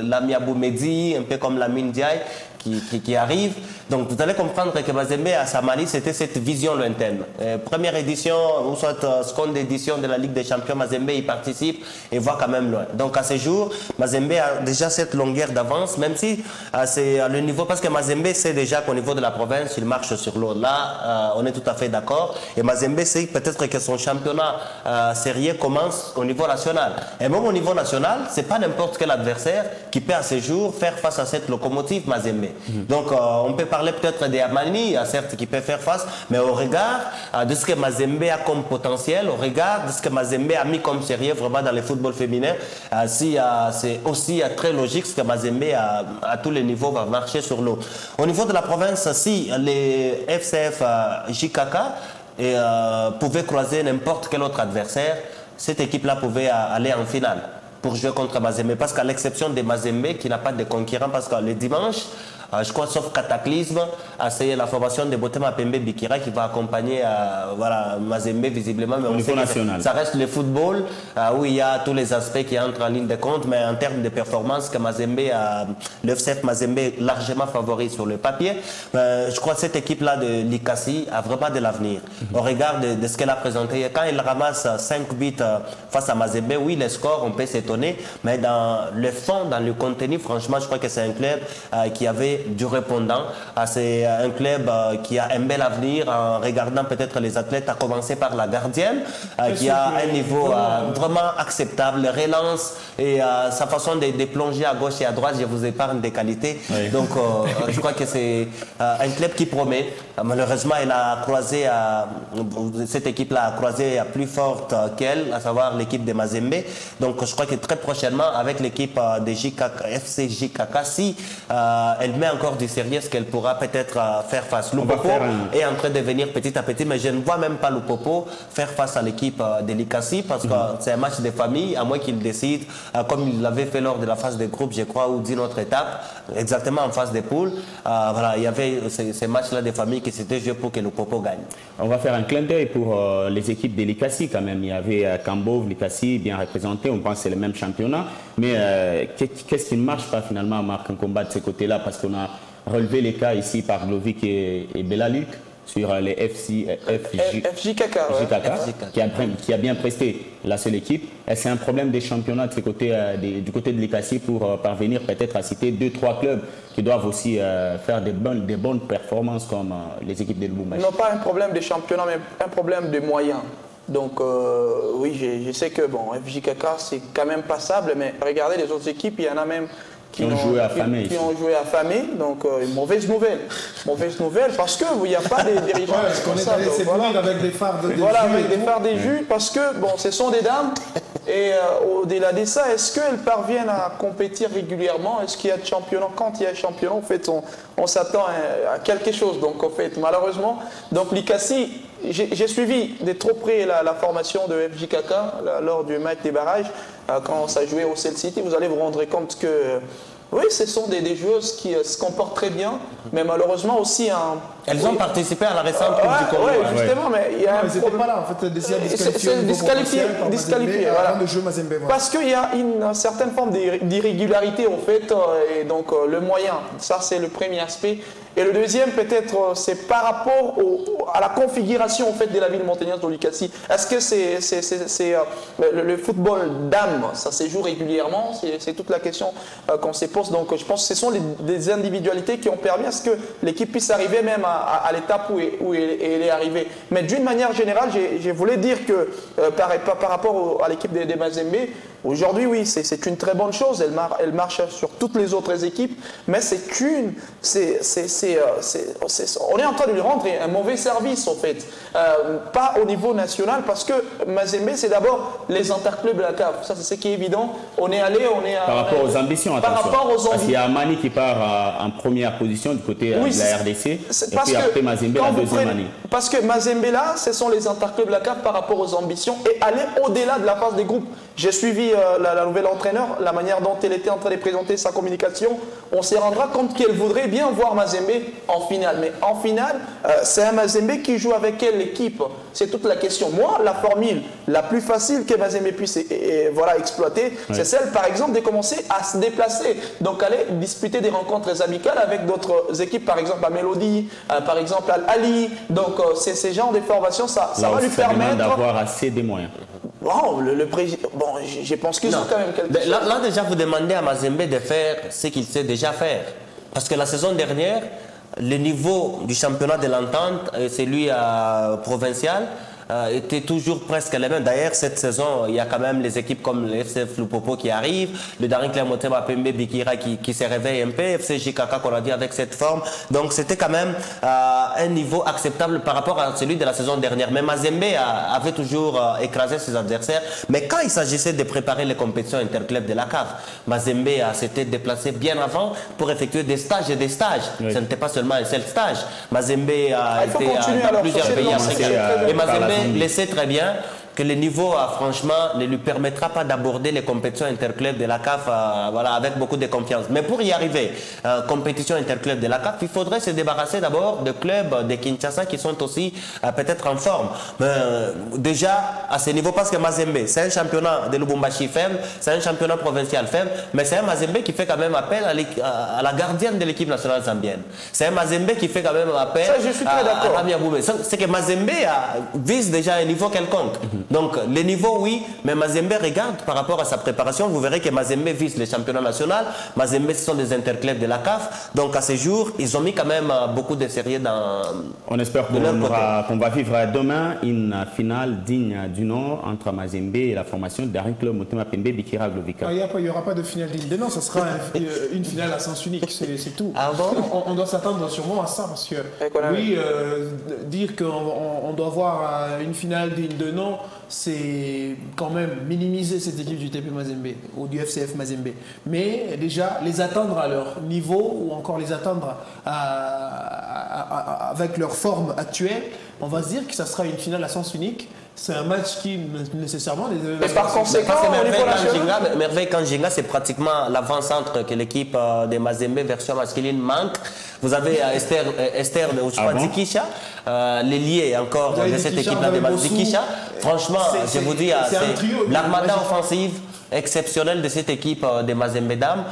Lamia Boumedi, un peu comme Lamine Diaye, qui arrive. Donc vous allez comprendre que Mazembe à sa malice, c'était cette vision lointaine. Première édition ou soit seconde édition de la Ligue des Champions, Mazembe y participe et voit quand même loin. Donc à ce jour, Mazembe a déjà cette longueur d'avance, même si c'est à le niveau, parce que Mazembe sait déjà qu'au niveau de la province, il marche sur l'eau. Là, on est tout à fait d'accord. Et Mazembe sait peut-être que son championnat sérieux commence au niveau national. Et même au niveau national, c'est pas n'importe quel adversaire qui peut à ce jour faire face à cette locomotive Mazembe. Donc on peut parler peut-être des Amani, certes certes, qui peut faire face, mais au regard de ce que Mazembe a comme potentiel, au regard de ce que Mazembe a mis comme sérieux vraiment dans le football féminin, c'est aussi très logique ce que Mazembe à tous les niveaux va marcher sur l'eau. Au niveau de la province, si les FCF JKK pouvaient croiser n'importe quel autre adversaire, cette équipe-là pouvait aller en finale pour jouer contre Mazembe. Parce qu'à l'exception de Mazembe, qui n'a pas de concurrent, parce que le dimanche, je crois, sauf Cataclysme, c'est la formation de Botema Pembe Bikira qui va accompagner voilà, Mazembe visiblement. Mais au niveau national. Ça reste le football où il y a tous les aspects qui entrent en ligne de compte, mais en termes de performance, que Mazembe, le FCF Mazembe est largement favori sur le papier. Je crois que cette équipe-là de l'ICACI a vraiment de l'avenir. Au regard de ce qu'elle a présenté, quand elle ramasse 5 buts face à Mazembe, oui, les scores, on peut s'étonner, mais dans le fond, dans le contenu, franchement, je crois que c'est un club qui avait du répondant. C'est un club qui a un bel avenir en regardant peut-être les athlètes, à commencer par la gardienne, qui a un niveau vraiment acceptable, les relances et sa façon de plonger à gauche et à droite, je vous épargne des qualités. Oui. Donc je crois que c'est un club qui promet. Malheureusement, elle a croisé cette équipe-là a croisé plus forte qu'elle, à savoir l'équipe de Mazembe. Donc je crois que très prochainement, avec l'équipe de FC JKK, si elle met encore du sérieux, ce qu'elle pourra peut-être faire face. Lupopo est en train de venir petit à petit, mais je ne vois même pas Lupopo faire face à l'équipe de l'ICACI parce que c'est un match de famille, à moins qu'il décide, comme il l'avait fait lors de la phase de groupe, je crois, ou d'une autre étape, exactement en phase de poule. Voilà, il y avait ces matchs-là de famille qui s'étaient joués pour que Lupopo gagne. On va faire un clin d'œil pour les équipes de l'ICACI quand même. Il y avait Cambove, l'ICACI bien représenté, on pense que c'est le même championnat. Mais qu'est-ce qui ne marche pas finalement, Marc, un combat de ce côté-là? Parce qu'on a relevé les cas ici par Glovic et Belaluc sur les FJKK, qui a bien presté la seule équipe. C'est un problème des championnats de ce côté, du côté de l'ICACI pour parvenir peut-être à citer 2-3 clubs qui doivent aussi faire des bonnes performances comme les équipes de Lubumbashi. Non, pas un problème des championnats, mais un problème de moyens. Donc oui, je sais que bon, FJKK c'est quand même passable, mais regardez les autres équipes, il y en a même qui ont joué affamés. Donc mauvaise nouvelle. Mauvaise nouvelle parce qu'il n'y a pas des dirigeants responsables. Avec des phares de voilà, avec des phares des jus, parce que bon, ce sont des dames. Et au-delà de ça, est-ce qu'elles parviennent à compétir régulièrement? Est-ce qu'il y a de championnat? Quand il y a championnat, en fait, on s'attend à quelque chose. Donc en fait, malheureusement, donc l'ICACI, j'ai suivi de trop près la formation de FJKK lors du match des barrages, quand ça jouait au Cell City. Vous allez vous rendre compte que oui, ce sont des joueuses qui se comportent très bien, mais malheureusement aussi elles ont participé à la récente Coupe du Congo. Oui, justement, mais il y a un problème. Pas là, en fait, disqualifié, voilà. Parce qu'il y a une certaine forme d'irrégularité, en fait, et donc le moyen, ça c'est le premier aspect. Et le deuxième, peut-être, c'est par rapport à la configuration en fait, de la ville montagneuse de l'ICACI. Est-ce que c'est le football d'âme, ça se joue régulièrement? C'est toute la question qu'on se pose. Donc je pense que ce sont des individualités qui ont permis à ce que l'équipe puisse arriver même à l'étape où elle est arrivée. Mais d'une manière générale, je voulais dire que par rapport à l'équipe des Mazembe, aujourd'hui, oui, c'est une très bonne chose. Elle marche sur toutes les autres équipes, mais on est en train de lui rendre un mauvais service, en fait. Pas au niveau national, parce que Mazembe, c'est d'abord les interclubs de la CAF. Ça, c'est ce qui est évident. On est allé, Par rapport aux ambitions, attention. Parce qu'il y a Amani qui part en première position du côté de la RDC, et puis après Mazembe, la deuxième année. Parce que Mazembe, là, ce sont les interclubs de la CAF par rapport aux ambitions et aller au-delà de la phase des groupes. J'ai suivi la nouvelle entraîneur, la manière dont elle était en train de présenter sa communication. On se rendra compte qu'elle voudrait bien voir Mazembe en finale. Mais en finale, c'est un Mazembe qui joue avec quelle équipe? C'est toute la question. Moi, la formule la plus facile que Mazembe puisse exploiter, c'est celle, par exemple, de commencer à se déplacer. Donc, aller disputer des rencontres amicales avec d'autres équipes, par exemple à Mélodie, par exemple à Ali. Donc, ces genres de formations, ça va lui permettre d'avoir assez de moyens. Bon, bon, je pense qu'ils ont quand même quelque chose. Là, déjà, vous demandez à Mazembe de faire ce qu'il sait déjà faire. Parce que la saison dernière, le niveau du championnat de l'entente, celui provincial, étaient toujours presque les mêmes. D'ailleurs, cette saison, il y a quand même les équipes comme le FCF Lupopo qui arrivent, le Daring Claire Motema Pembe Bikira qui se réveille un peu, FC JKK qu'on a dit avec cette forme. Donc c'était quand même un niveau acceptable par rapport à celui de la saison dernière. Mais Mazembe avait toujours écrasé ses adversaires. Mais quand il s'agissait de préparer les compétitions interclubs de la CAF, Mazembe s'était déplacé bien avant pour effectuer des stages et des stages. Oui. Ce n'était pas seulement un seul stage. Mazembe a été dans plusieurs pays africains. Et Mazembe le sait très bien que le niveau, franchement, ne lui permettra pas d'aborder les compétitions interclubs de la CAF voilà, avec beaucoup de confiance. Mais pour y arriver, compétition interclub de la CAF, il faudrait se débarrasser d'abord de clubs de Kinshasa qui sont aussi peut-être en forme. Déjà, à ce niveau, parce que Mazembe, c'est un championnat de Lubumbashi faible, c'est un championnat provincial faible, mais c'est un Mazembe qui fait quand même appel à la gardienne de l'équipe nationale zambienne. C'est un Mazembe qui fait quand même appel à Ramia Boumé. C'est que Mazembe vise déjà un niveau quelconque. Donc, les niveaux, oui, mais Mazembe regarde par rapport à sa préparation. Vous verrez que Mazembe vise le championnat national. Mazembe, ce sont des interclubs de la CAF. Donc, à ce jour, ils ont mis quand même beaucoup de sérieux dans. On espère qu'on va vivre demain une finale digne du nom entre Mazembe et la formation de Daring Club Motema Pembe Bikira Globika. Il n'y aura pas de finale digne de nom, ça sera une finale à sens unique, c'est tout. Ah bon? On doit s'attendre sûrement à ça, parce que, oui, dire qu'on doit avoir une finale digne de nom, c'est quand même minimiser cette équipe du TP Mazembe ou du FCF Mazembe. Mais déjà, les attendre à leur niveau ou encore les attendre avec leur forme actuelle, on va se dire que ça sera une finale à sens unique. C'est un match qui nécessairement... Mais par conséquent, Merveille Kanjinga, c'est pratiquement l'avant-centre que l'équipe de Mazembe version masculine manque. Vous avez Esther Dikisha, l'ailier encore de cette équipe-là de Dikisha. Franchement, je vous dis, c'est l'armada offensive exceptionnelle de cette équipe de Mazembe Dames.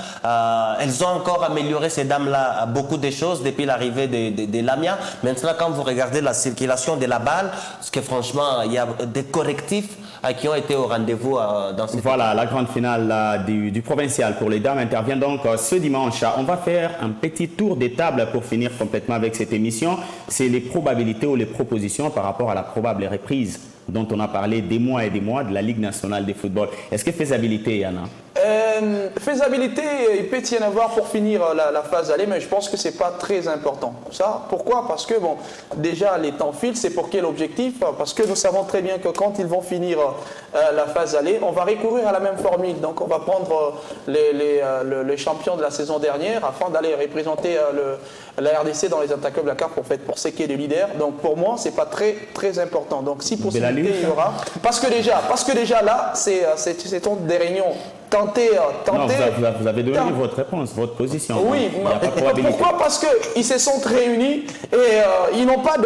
Elles ont encore amélioré ces dames-là beaucoup de choses depuis l'arrivée de Lamia. Maintenant, quand vous regardez la circulation de la balle, parce que franchement, il y a des correctifs qui ont été au rendez-vous dans cette Voilà, la grande finale du provincial pour les dames intervient donc ce dimanche. On va faire un petit tour des tables pour finir complètement avec cette émission. C'est les probabilités ou les propositions par rapport à la probable reprise dont on a parlé des mois et des mois de la Ligue nationale de football. Est-ce que faisabilité, Yana? Faisabilité, il peut y en avoir pour finir la phase aller, mais je pense que c'est pas très important. Ça, pourquoi? Parce que bon, déjà les temps filent, c'est pour quel objectif? Parce que nous savons très bien que quand ils vont finir la phase aller, on va recourir à la même formule. Donc on va prendre les champions de la saison dernière afin d'aller représenter la RDC dans les interclubs de la CAF pour séquer les leaders. Donc pour moi, c'est pas très important. Donc si possibilité il y aura, parce que déjà là, c'est des réunions. Tenter. Non, vous avez donné votre réponse, votre position. Oui, pourquoi? Parce qu'ils se sont réunis et ils n'ont pas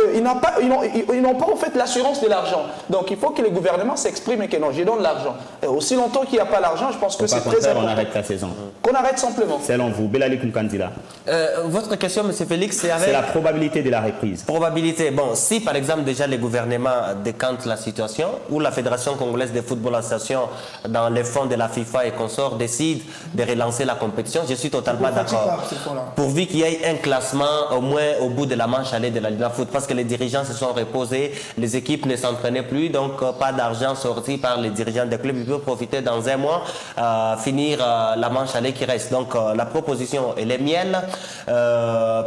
en fait l'assurance de l'argent. Donc il faut que le gouvernement s'exprime et que non, je donne l'argent. Aussi longtemps qu'il n'y a pas l'argent, je pense que c'est très important. On arrête la saison. Qu'on arrête simplement. Selon vous, Belali Kumkandila. Votre question, M. Félix, c'est avec... C'est la probabilité de la reprise. Probabilité. Bon, si par exemple déjà le gouvernement décante la situation ou la Fédération congolaise de football association dans les fonds de la FIFA et consorts décide de relancer la compétition, je suis totalement d'accord. Pourvu qu'il y ait un classement au moins au bout de la manche allée de la Ligue de foot, parce que les dirigeants se sont reposés, les équipes ne s'entraînaient plus, donc pas d'argent sorti par les dirigeants des clubs. Ils peuvent profiter dans un mois, finir la manche allée qui reste. Donc la proposition, elle est mienne.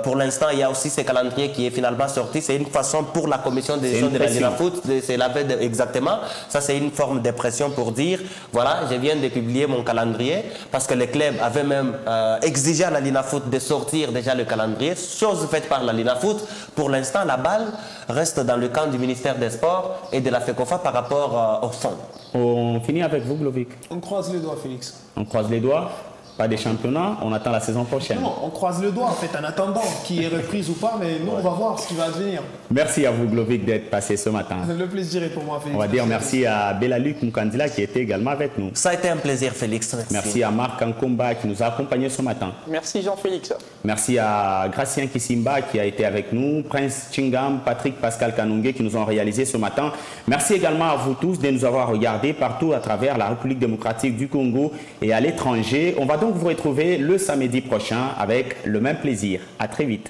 Pour l'instant, il y a aussi ce calendrier qui est finalement sorti. C'est une façon pour la commission des gestion de la Ligue de foot, c'est la veille exactement. Ça, c'est une forme de pression pour dire, voilà, je viens de publier mon calendrier, parce que les clubs avaient même exigé à la Linafoot de sortir déjà le calendrier, chose faite par la Linafoot. Pour l'instant, la balle reste dans le camp du ministère des Sports et de la FECOFA par rapport au fond. On finit avec vous, Glovic. On croise les doigts, Félix. On croise les doigts. Pas des championnats, on attend la saison prochaine. Non, on croise le doigt en fait en attendant qu'il y ait reprise ou pas, mais nous on va voir ce qui va advenir. Merci à vous, Glovic, d'être passé ce matin. Le plaisir est pour moi, Félix. On va dire merci à Belaluc Mukandila qui était également avec nous. Ça a été un plaisir, Félix. Merci à Marc Ankomba qui nous a accompagnés ce matin. Merci Jean-Félix. Merci à Gracien Kisimba qui a été avec nous, Prince Chingam, Patrick Pascal Kanunge qui nous ont réalisé ce matin. Merci également à vous tous de nous avoir regardés partout à travers la République démocratique du Congo et à l'étranger. On va donc vous retrouver le samedi prochain avec le même plaisir. À très vite.